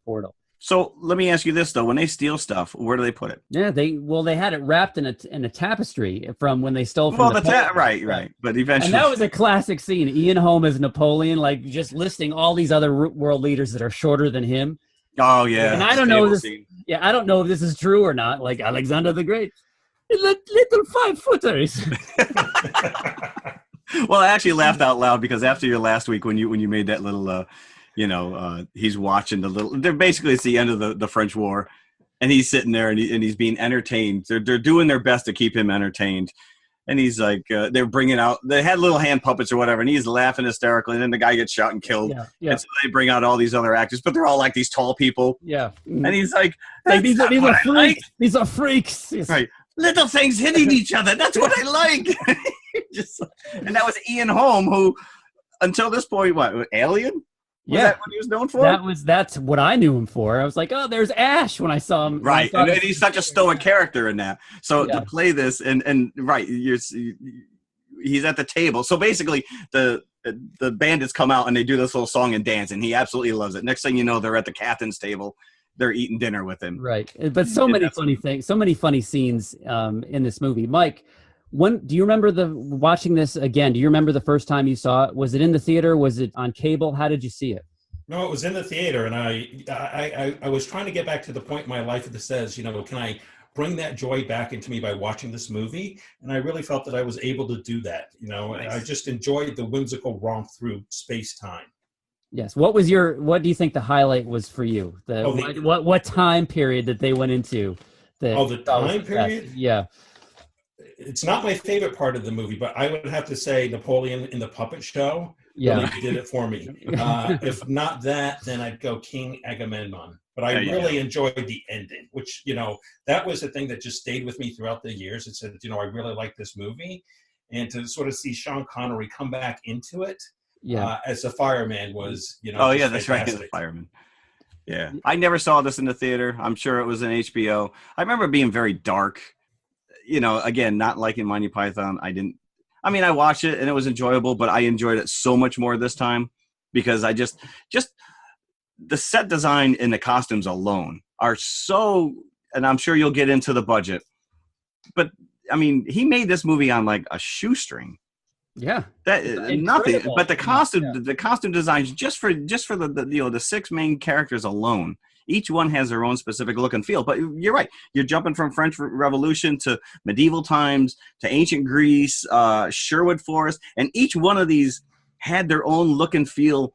S5: portal.
S3: So let me ask you this though: when they steal stuff, where do they put it?
S5: Yeah, they had it wrapped in a tapestry from when they stole from.
S3: Right. But eventually,
S5: and that was a classic scene. Ian Holm as Napoleon, like just listing all these other world leaders that are shorter than him.
S3: Oh yeah,
S5: and I don't know this. Scene. Yeah, I don't know if this is true or not. Like Alexander the Great, little 5-footers.
S3: Well, I actually laughed out loud because after your last week when you made that little. He's watching they're basically it's the end of the French War, and he's sitting there and he's being entertained. They're doing their best to keep him entertained. And he's like, they're bringing out, they had little hand puppets or whatever, and he's laughing hysterically, and then the guy gets shot and killed.
S5: Yeah.
S3: And so they bring out all these other actors, but they're all like these tall people.
S5: Yeah.
S3: And he's like
S5: these are freaks. Like. These are freaks. Yes.
S3: Right. Little things hitting each other. That's what I like. And that was Ian Holm, who, until this point, Alien? Was that what he was known for?
S5: That's what I knew him for. I was like, oh, there's Ash when I saw him.
S3: Right, and he's such a stoic character in that. So to play this, and right, he's at the table. So basically, the bandits come out and they do this little song and dance, and he absolutely loves it. Next thing you know, they're at the captain's table. They're eating dinner with him.
S5: Right, but so many funny things, so many funny scenes in this movie. Mike, do you remember watching this again? Do you remember the first time you saw it? Was it in the theater? Was it on cable? How did you see it?
S2: No, it was in the theater, and I was trying to get back to the point in my life that says, can I bring that joy back into me by watching this movie? And I really felt that I was able to do that. Nice. I just enjoyed the whimsical romp through space-time.
S5: Yes. What do you think the highlight was for you? What time period that they went into?
S2: The time period?
S5: Yeah.
S2: It's not my favorite part of the movie, but I would have to say Napoleon in the puppet show really did it for me. If not that, then I'd go King Agamemnon. But I really enjoyed the ending, which, that was the thing that just stayed with me throughout the years. It said, I really like this movie. And to sort of see Sean Connery come back into it as a fireman was,
S3: Oh, yeah, that's fantastic. Right, the fireman. Yeah. I never saw this in the theater. I'm sure it was in HBO. I remember it being very dark. Again, not liking Monty Python. I watched it and it was enjoyable, but I enjoyed it so much more this time because I just the set design and the costumes alone are so, and I'm sure you'll get into the budget, but he made this movie on like a shoestring.
S5: Yeah,
S3: That nothing,
S5: incredible.
S3: but the costume designs just for the 6 main characters alone. Each one has their own specific look and feel. But you're right. You're jumping from French Revolution to medieval times to ancient Greece, Sherwood Forest, and each one of these had their own look and feel.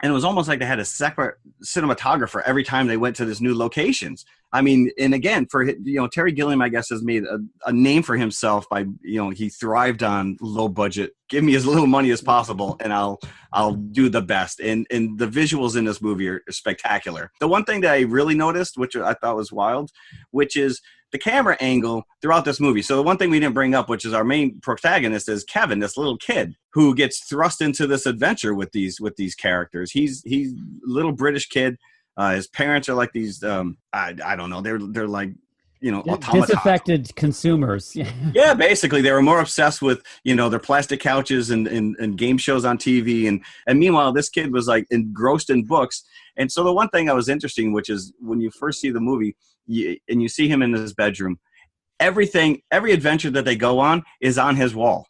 S3: And it was almost like they had a separate cinematographer every time they went to these new locations. I mean, and again, for Terry Gilliam, I guess, has made a name for himself by he thrived on low budget. Give me as little money as possible, and I'll do the best. And the visuals in this movie are spectacular. The one thing that I really noticed, which I thought was wild, which is the camera angle throughout this movie. So the one thing we didn't bring up, which is our main protagonist, is Kevin, this little kid who gets thrust into this adventure with these characters. He's a little British kid. His parents are like these, I don't know. They're like, automatons.
S5: Disaffected consumers.
S3: Yeah, basically, they were more obsessed with their plastic couches and game shows on TV, and meanwhile, this kid was like engrossed in books. And so the one thing that was interesting, which is when you first see the movie, and you see him in his bedroom, every adventure that they go on is on his wall.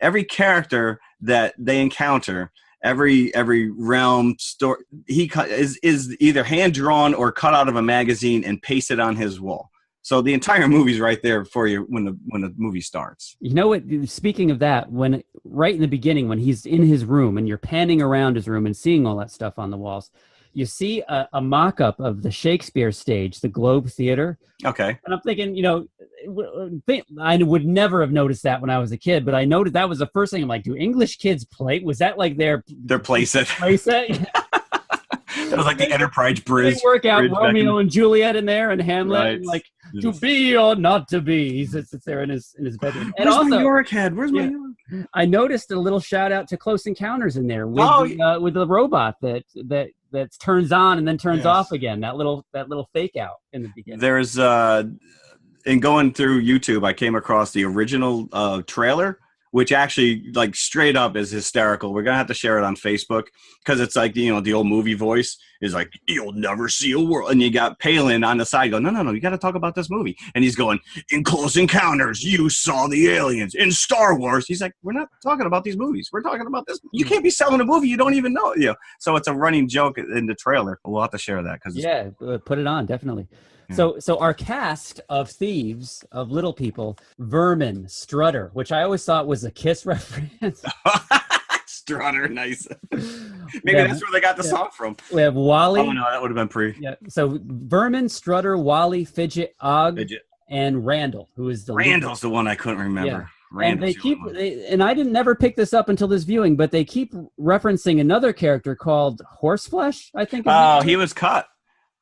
S3: Every character that they encounter, every realm story, he is either hand drawn or cut out of a magazine and pasted on his wall. So the entire movie's right there for you when the movie starts.
S5: You know what? Speaking of that, when right in the beginning, when he's in his room and you're panning around his room and seeing all that stuff on the walls, you see a mock-up of the Shakespeare stage, the Globe Theater.
S3: Okay.
S5: And I'm thinking, I would never have noticed that when I was a kid, but I noticed that was the first thing. I'm like, do English kids play? Was that like their
S3: playset?
S5: Playset?
S3: That was like the Enterprise Bridge.
S5: They work out Romeo and Juliet in there and Hamlet,
S3: right.
S5: And like to be or not to be. He sits there in his bedroom. And
S3: Where's
S5: also,
S3: my York head? Where's my York?
S5: I noticed a little shout out to Close Encounters in there with with the robot that turns on and then turns off again. That little fake out in the beginning.
S3: There's in going through YouTube, I came across the original trailer, which actually like straight up is hysterical. We're gonna have to share it on Facebook because it's like the old movie voice is like, you'll never see a world, and you got Palin on the side going, no, you got to talk about this movie, and he's going, in Close Encounters you saw the aliens, in Star Wars he's like, we're not talking about these movies, we're talking about this. You can't be selling a movie you don't even know. So it's a running joke in the trailer. We'll have to share that because
S5: put it on definitely.
S3: Yeah.
S5: So our cast of thieves, of little people, Vermin, Strutter, which I always thought was a Kiss reference.
S3: Strutter, nice. Maybe that's where they got the song from.
S5: We have Wally.
S3: Oh no, that would have been pre.
S5: Yeah. So Vermin, Strutter, Wally, Fidget, Og, and Randall, who is the
S3: Randall's the one I couldn't remember.
S5: Yeah. And they keep, and I didn't never pick this up until this viewing, but they keep referencing another character called Horseflesh, I think.
S3: Oh, he was cut.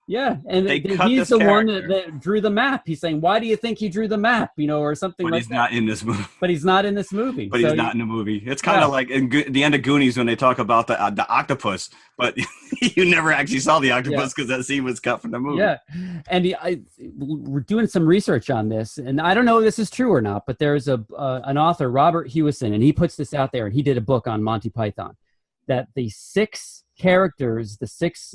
S5: Yeah, and he's the one that drew the map. He's saying, "Why do you think he drew the map?" Or something like that.
S3: But he's not in this movie.
S5: But he's not in this movie.
S3: But he's not in the movie. It's kind of like in the end of Goonies when they talk about the octopus, but you never actually saw the octopus because that scene was cut from the movie.
S5: Yeah, and we're doing some research on this, and I don't know if this is true or not, but there's an author, Robert Hewison, and he puts this out there, and he did a book on Monty Python, that the 6 characters, the 6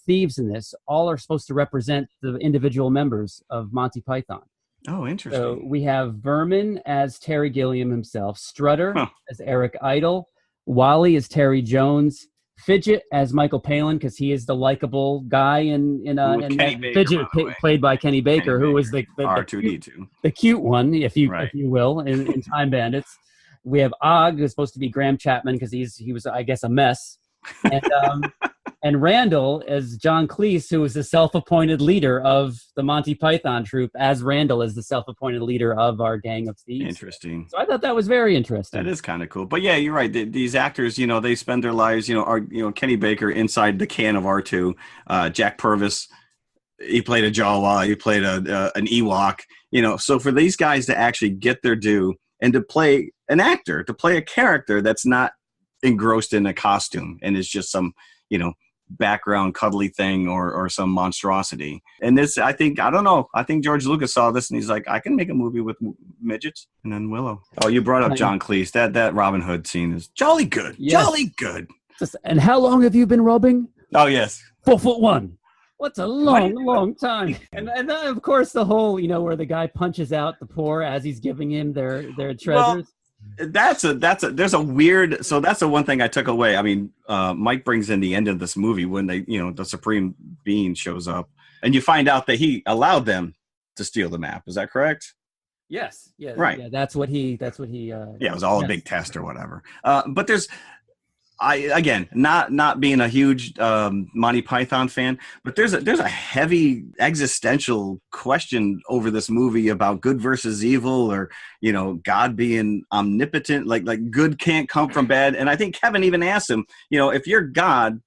S5: thieves in this, all are supposed to represent the individual members of Monty Python.
S3: Oh, interesting.
S5: So we have Vermin as Terry Gilliam himself, Strutter as Eric Idle, Wally as Terry Jones, Fidget as Michael Palin because he is the likable guy in Fidget played by Kenny Baker, who was the
S3: R2D2,
S5: the cute one, if you will, in Time Bandits. We have Og, who's supposed to be Graham Chapman because he was, I guess, a mess. And Randall as John Cleese, who is the self-appointed leader of the Monty Python troupe, as Randall is the self-appointed leader of our gang of thieves.
S3: Interesting.
S5: So I thought that was very interesting.
S3: That is kind of cool. But yeah, you're right. These actors, they spend their lives, Kenny Baker inside the can of R2, Jack Purvis, he played a Jawa, he played an Ewok, So for these guys to actually get their due and to play an actor, to play a character that's not engrossed in a costume and is just some, background cuddly thing or some monstrosity. And this, I think George Lucas saw this and he's like, I can make a movie with midgets. And then Willow. Oh, you brought up John Cleese. That Robin Hood scene is jolly good. Yes. Jolly good.
S5: And how long have you been robbing?
S3: Oh, yes.
S5: 4'1". What's a long time. And then, of course, the whole, where the guy punches out the poor as he's giving him their treasures.
S3: There's a weird, so that's the one thing I took away. I mean, Mike brings in the end of this movie when the Supreme Being shows up, and you find out that he allowed them to steal the map. Is that correct?
S5: Yes. Yeah.
S3: Right.
S5: Yeah. That's what he.
S3: Yeah, it was all
S5: yes.
S3: a big test or whatever. But again, not being a huge Monty Python fan, but there's a heavy existential question over this movie about good versus evil, or God being omnipotent, like good can't come from bad. And I think Kevin even asked him, if you're God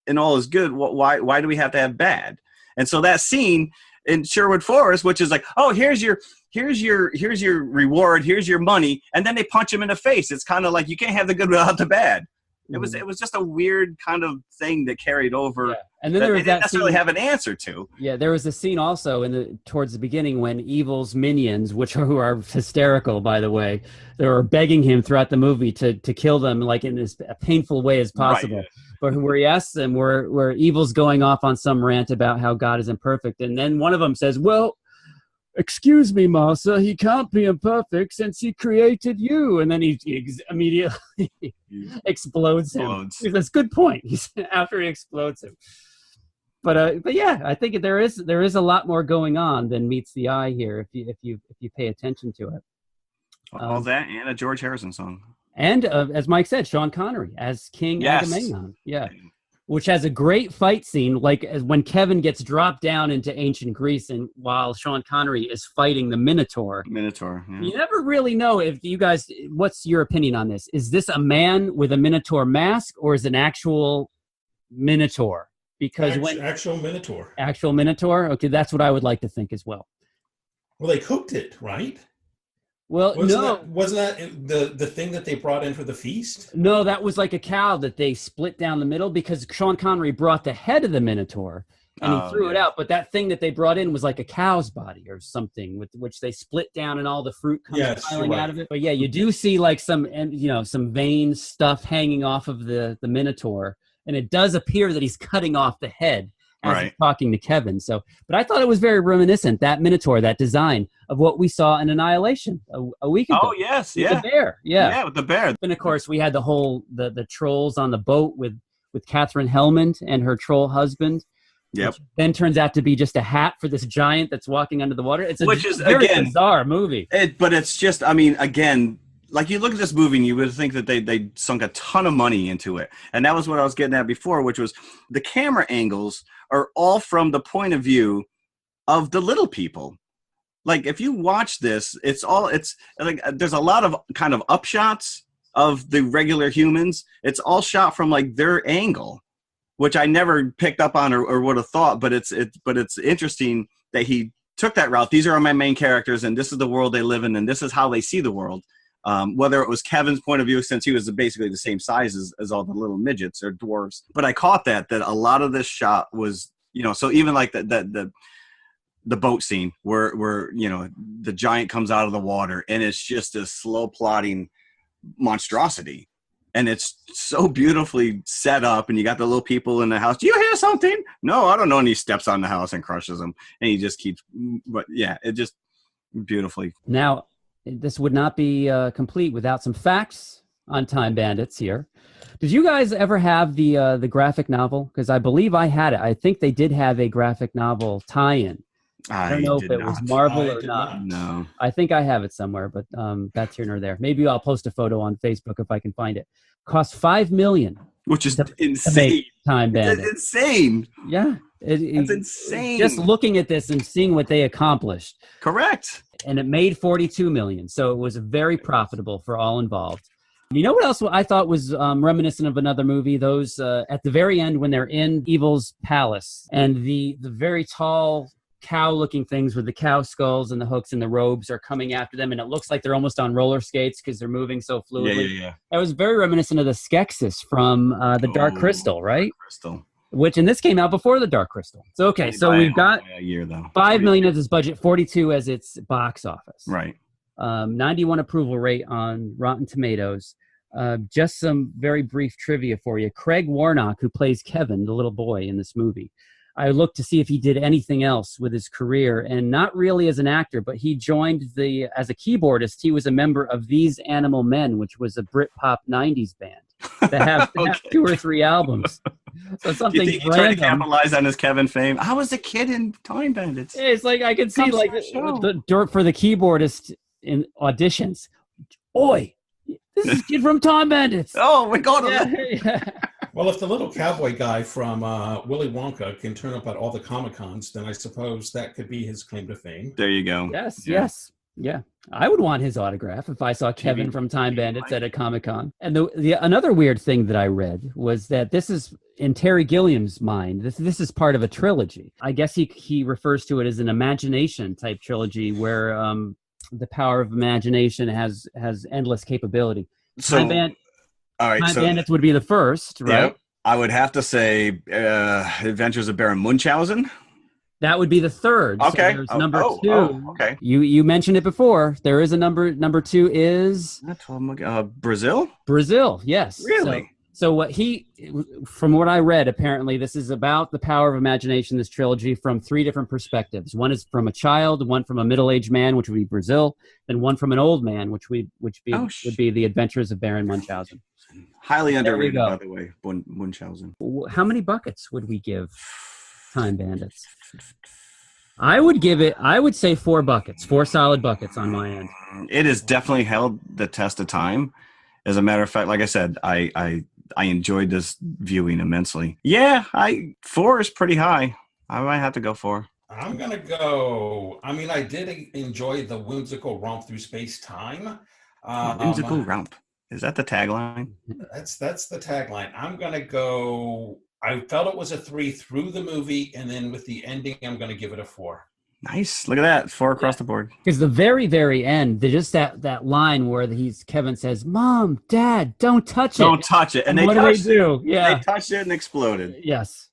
S3: and all is good, why do we have to have bad? And so that scene in Sherwood Forest, which is like, oh, here's your reward, here's your money, and then they punch him in the face. It's kind of like you can't have the good without the bad. It was just a weird kind of thing that carried over. Yeah. And then there was they didn't necessarily have an answer to.
S5: Yeah, there was a scene also towards the beginning when Evil's minions, who are hysterical, by the way, they were begging him throughout the movie to kill them like in as painful way as possible. Right. But where he asks them, where Evil's going off on some rant about how God is imperfect, and then one of them says, "Well, excuse me, Massa, he can't be imperfect since he created you." And then he immediately explodes him. That's a good point. After he explodes him. But yeah, I think there is a lot more going on than meets the eye here if you pay attention to it.
S3: All that and a George Harrison song.
S5: And as Mike said, Sean Connery as King Agamemnon. Yeah. Which has a great fight scene, like when Kevin gets dropped down into ancient Greece, and while Sean Connery is fighting the Minotaur.
S3: Yeah.
S5: You never really know if you guys. What's your opinion on this? Is this a man with a Minotaur mask, or is it an actual Minotaur? Because
S8: actual Minotaur.
S5: Actual Minotaur. Okay, that's what I would like to think as well.
S8: Well, they cooked it, right?
S5: Well,
S8: wasn't that the thing that they brought in for the feast?
S5: No, that was like a cow that they split down the middle, because Sean Connery brought the head of the Minotaur and he threw it out. But that thing that they brought in was like a cow's body or something, with which they split down and all the fruit comes piling out of it. But yeah, you do see like some vein stuff hanging off of the Minotaur, and it does appear that he's cutting off the head as he's talking to Kevin. So, but I thought it was very reminiscent, that Minotaur, that design, of what we saw in Annihilation a week ago.
S3: Oh, yes,
S5: with the bear. Yeah,
S3: with the bear.
S5: And of course, we had the whole the trolls on the boat with Catherine Hellman and her troll husband.
S3: Yep.
S5: Then turns out to be just a hat for this giant that's walking under the water. It's a very bizarre movie.
S3: But it's just, I mean, again, like you look at this movie and you would think that they sunk a ton of money into it. And that was what I was getting at before, which was the camera angles are all from the point of view of the little people. Like if you watch this, it's like there's a lot of kind of upshots of the regular humans. It's all shot from like their angle, which I never picked up on or would have thought, but it's interesting that he took that route. These are my main characters, and this is the world they live in, and this is how they see the world. Whether it was Kevin's point of view, since he was basically the same size as all the little midgets or dwarves. But I caught that a lot of this shot was, so even like the boat scene where the giant comes out of the water and it's just a slow plodding monstrosity. And it's so beautifully set up, and you got the little people in the house. Do you hear something? No, I don't know. And he steps on the house and crushes them, and he just keeps. But yeah, it just beautifully.
S5: Now, this would not be complete without some facts on Time Bandits here. Did you guys ever have the graphic novel? Because I believe I had it. I think they did have a graphic novel tie-in. I don't know if it was Marvel or not.
S3: No.
S5: I think I have it somewhere, but that's here nor there. Maybe I'll post a photo on Facebook if I can find it. Cost $5 million.
S3: Which is insane.
S5: Time Bandits.
S3: It's insane.
S5: Yeah.
S3: It's insane.
S5: Just looking at this and seeing what they accomplished.
S3: Correct.
S5: And it made $42 million. So it was very profitable for all involved. You know what else I thought was reminiscent of another movie? Those at the very end when they're in Evil's palace, and the very tall cow-looking things with the cow skulls and the hooks and the robes are coming after them, and it looks like they're almost on roller skates because they're moving so fluidly.
S3: Yeah.
S5: That was very reminiscent of the Skeksis from the Dark Crystal, right?
S3: Crystal.
S5: And this came out before the Dark Crystal. So okay, so we've got
S3: a year though.
S5: $5 million as its budget, 42 as its box office.
S3: Right.
S5: 91 approval rate on Rotten Tomatoes. Just some very brief trivia for you. Craig Warnock, who plays Kevin, the little boy in this movie, I looked to see if he did anything else with his career, and not really as an actor, but he joined as a keyboardist. He was a member of These Animal Men, which was a Britpop 90s band that have 2 or 3 albums. So something
S3: Do you think he tried to capitalize on his Kevin fame? I was a kid in Time Bandits.
S5: It's like I can see like the dirt for the keyboardist in auditions. Oi, this is a kid from Time Bandits.
S3: Oh, we got him.
S5: Yeah.
S8: Well, if the little cowboy guy from Willy Wonka can turn up at all the Comic-Cons, then I suppose that could be his claim to fame.
S3: There you go.
S5: Yes. Yeah. I would want his autograph if I saw Kevin from Time Bandits at a Comic-Con. And another weird thing that I read was that this is, in Terry Gilliam's mind, this is part of a trilogy. I guess he refers to it as an imagination type trilogy where the power of imagination has endless capability.
S3: So,
S5: Time Bandits would be the first, right?
S3: Yep. I would have to say Adventures of Baron Munchausen.
S5: That would be the third.
S3: Okay.
S5: So there's number 2.
S3: Okay.
S5: You mentioned it before. There is a number 2 is
S3: Brazil?
S5: Brazil, yes.
S3: Really?
S5: So from what I read, apparently this is about the power of imagination, this trilogy, from 3 different perspectives. One is from a child, one from a middle-aged man, which would be Brazil, and one from an old man, would be the Adventures of Baron Munchausen.
S3: Highly underrated, by the way, Munchausen.
S5: How many buckets would we give Time Bandits? I would say 4 buckets, 4 solid buckets on my end.
S3: It has definitely held the test of time. As a matter of fact, like I said, I enjoyed this viewing immensely. Yeah, 4 is pretty high. I might have to go 4.
S8: I'm going to go, I did enjoy the whimsical romp through space-time.
S3: Whimsical romp. Is that the tagline?
S8: That's the tagline. I'm going to go, I felt it was a 3 through the movie, and then with the ending, I'm going to give it a 4.
S3: Nice. Look at that. 4 across the board.
S5: Because the very, very end, just that line where Kevin says, "Mom, Dad, don't touch it.
S3: Don't touch it." And
S5: what do they do? Yeah.
S3: They touched it and exploded.
S5: Yes.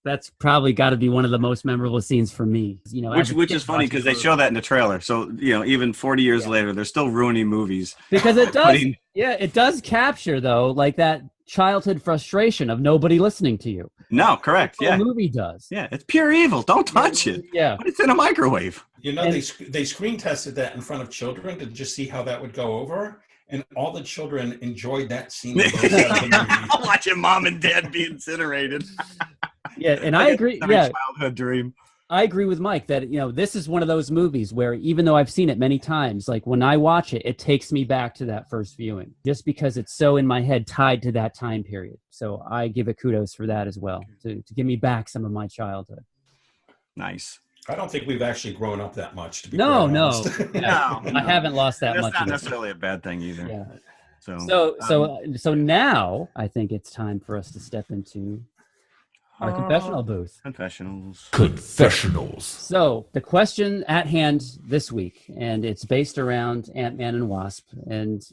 S5: That's probably got to be one of the most memorable scenes for me.
S3: Which is funny because they show that in the trailer. So, even 40 years later, they're still ruining movies.
S5: Because it does. It does capture, though, like that childhood frustration of nobody listening to you.
S3: No, correct.
S5: The movie does.
S3: Yeah, it's pure evil. Don't touch it.
S5: Yeah.
S3: But it's in a microwave.
S8: They screen tested that in front of children to just see how that would go over. And all the children enjoyed that scene.
S3: Watching mom and dad be incinerated.
S5: Yeah, and I agree. Yeah,
S3: childhood dream.
S5: I agree with Mike that this is one of those movies where even though I've seen it many times, like when I watch it, it takes me back to that first viewing, just because it's so in my head tied to that time period. So I give it kudos for that as well, to give me back some of my childhood.
S3: Nice.
S8: I don't think we've actually grown up that much. To be
S5: no.
S3: No,
S5: I haven't lost that much.
S3: That's not necessarily a bad thing either.
S5: Yeah. So now I think it's time for us to step into our confessional booth.
S6: Confessionals.
S5: So the question at hand this week, and it's based around Ant-Man and Wasp, and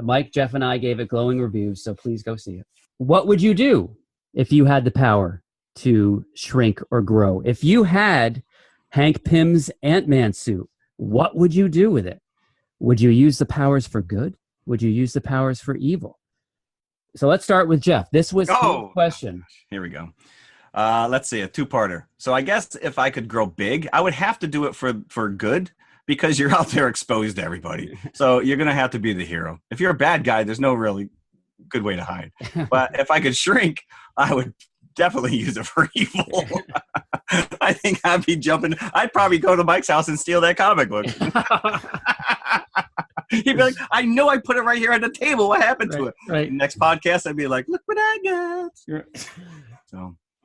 S5: Mike, Jeff, and I gave it glowing reviews, so please go see it. What would you do if you had the power to shrink or grow? If you had Hank Pym's Ant-Man suit, what would you do with it? Would you use the powers for good? Would you use the powers for evil? So let's start with Jeff. This was his question.
S3: Here we go. Let's see, a 2-parter. So I guess if I could grow big, I would have to do it for good, because you're out there exposed to everybody. So you're going to have to be the hero. If you're a bad guy, there's no really good way to hide. But if I could shrink, I would definitely use it for evil. I think I'd be jumping. I'd probably go to Mike's house and steal that comic book. He'd be like, "I know I put it right here on the table. What happened to it?"
S5: Right.
S3: Next podcast, I'd be like, "Look what I got."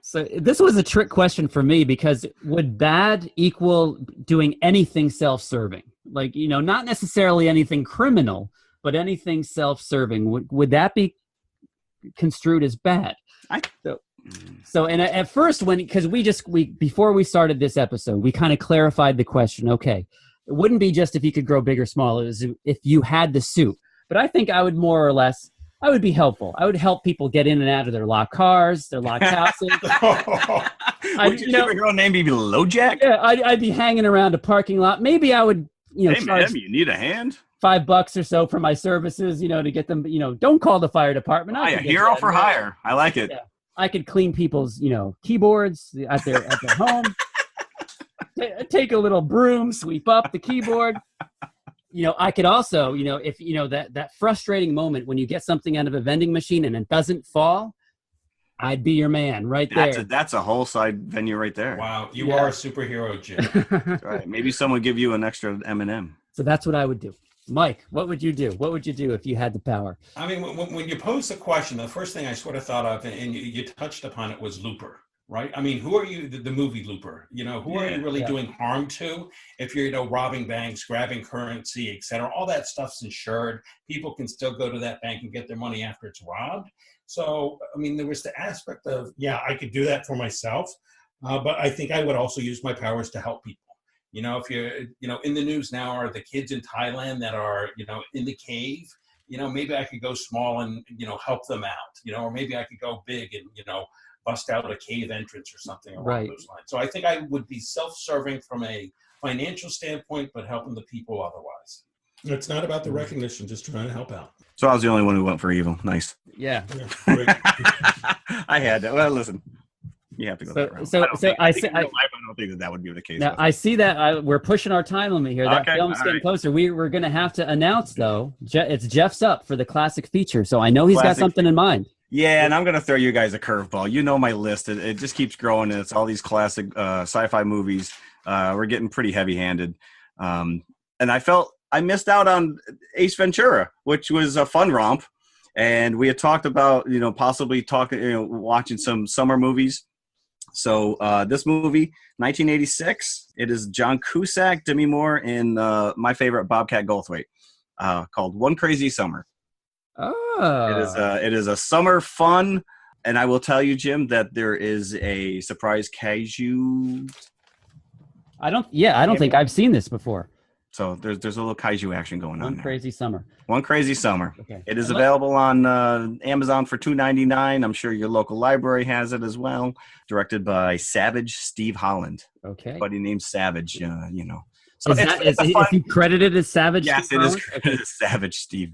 S5: So this was a trick question for me, because would bad equal doing anything self-serving? Like, not necessarily anything criminal, but anything self-serving. Would that be construed as bad? So at first, because before we started this episode, we kind of clarified the question. Okay, it wouldn't be just if you could grow big or small. It was if you had the suit. But I think I would I would be helpful. I would help people get in and out of their locked cars, their locked houses.
S3: Would your superhero name be LoJack?
S5: Yeah, I'd be hanging around a parking lot. Maybe I would,
S3: hey,
S5: charge
S3: man, you need a hand?
S5: $5 or so for my services, to get them, don't call the fire department.
S3: A hero for hire. I like it.
S5: Yeah. I could clean people's, keyboards at their home. Take a little broom, sweep up the keyboard. I could also, if that frustrating moment when you get something out of a vending machine and it doesn't fall, I'd be your man right there.
S3: That's a whole side venue right there.
S8: Wow, you are a superhero, Jim.
S3: That's right. Maybe someone give you an extra M&M.
S5: So that's what I would do. Mike, what would you do? What would you do if you had the power?
S8: I mean, when you posed the question, the first thing I sort of thought of, and you touched upon it, was Looper, right? I mean, who are you, the movie Looper? Who are you really doing harm to? If you're, robbing banks, grabbing currency, et cetera, all that stuff's insured. People can still go to that bank and get their money after it's robbed. So, I mean, there was the aspect of, I could do that for myself, but I think I would also use my powers to help people. If you're, in the news now are the kids in Thailand that are, in the cave, maybe I could go small and, help them out, or maybe I could go big and, bust out a cave entrance or something along those lines. So I think I would be self-serving from a financial standpoint, but helping the people otherwise.
S2: It's not about the recognition, just trying to help out.
S3: So I was the only one who went for evil. Nice.
S5: Yeah.
S3: I had that. Well, listen, you have to go that route. I don't think that would be the case.
S5: Now, I see that we're pushing our time limit here. That film's getting closer. We're going to have to announce, though, it's Jeff's up for the classic feature. So I know he's got something in mind.
S3: Yeah, and I'm going to throw you guys a curveball. You know my list. It just keeps growing, and it's all these classic sci-fi movies. We're getting pretty heavy-handed. And I felt I missed out on Ace Ventura, which was a fun romp. And we had talked about, possibly watching some summer movies. So this movie, 1986, it is John Cusack, Demi Moore, and my favorite, Bobcat Goldthwait, called One Crazy Summer.
S5: Oh.
S3: It is a summer fun, and I will tell you, Jim, that there is a surprise kaiju.
S5: I don't think I've seen this before.
S3: So there's a little kaiju action going on.
S5: One Crazy Summer.
S3: One Crazy Summer.
S5: Okay.
S3: It is available on Amazon for $2.99. I'm sure your local library has it as well. Directed by Savage Steve Holland.
S5: Okay.
S3: Buddy named Savage, So
S5: is he credited as Savage?
S3: Yes, it is credited as Savage Steve.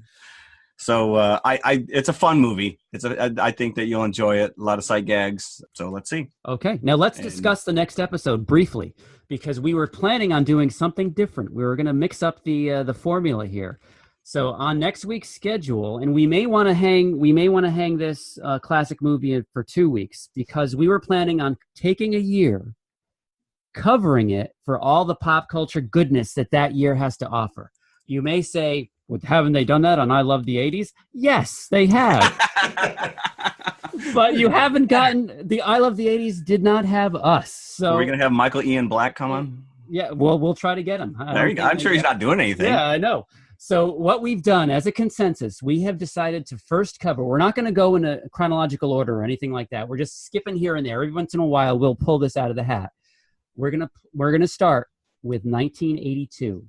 S3: So it's a fun movie. I think that you'll enjoy it. A lot of sight gags. So let's see.
S5: Okay. Now let's discuss the next episode briefly, because we were planning on doing something different. We were going to mix up the formula here. So on next week's schedule, and we may want to hang this classic movie for 2 weeks, because we were planning on taking a year, covering it for all the pop culture goodness that year has to offer. You may say, well, haven't they done that on I Love the 80s? Yes, they have. But you haven't gotten the I Love the 80s did not have us. So
S3: are we going to have Michael Ian Black come on?
S5: Yeah, well, we'll try to get him.
S3: There you go. I'm sure he's not doing anything.
S5: Yeah, I know. So what we've done as a consensus, we have decided to first cover. We're not going to go in a chronological order or anything like that. We're just skipping here and there. Every once in a while, we'll pull this out of the hat. We're gonna start with 1982,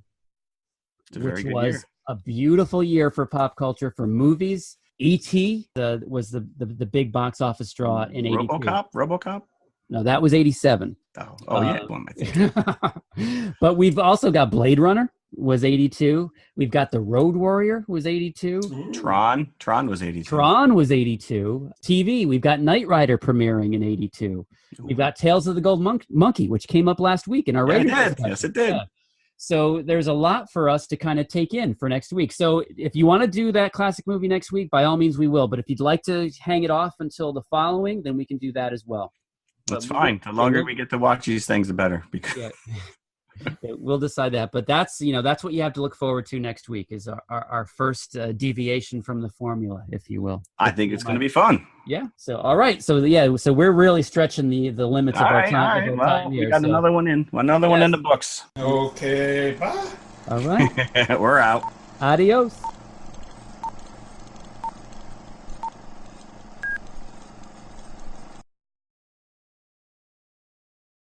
S5: which was a beautiful year for pop culture, for movies. E.T. was the big box office draw in 82.
S3: RoboCop?
S5: No, that was 87.
S3: Oh yeah, one I think.
S5: But we've also got Blade Runner was 82. We've got The Road Warrior was 82.
S3: Tron was 82.
S5: Tron was 82. TV, we've got Knight Rider premiering in 82. We've got Tales of the Gold Monkey, which came up last week in our radio.
S3: Yes, it did. Yeah.
S5: So there's a lot for us to kind of take in for next week. So if you want to do that classic movie next week, by all means we will. But if you'd like to hang it off until the following, then we can do that as well.
S3: That's fine. The longer we get to watch these things, the better. Because
S5: we'll decide that. But that's what you have to look forward to next week, is our first deviation from the formula, if you will.
S3: I think it's going to be fun.
S5: Yeah. So all right. So so we're really stretching the limits of our time.
S3: All right. Well, we got another one in. Another one in the books.
S2: Okay. Bye.
S5: All right.
S3: We're out.
S5: Adios.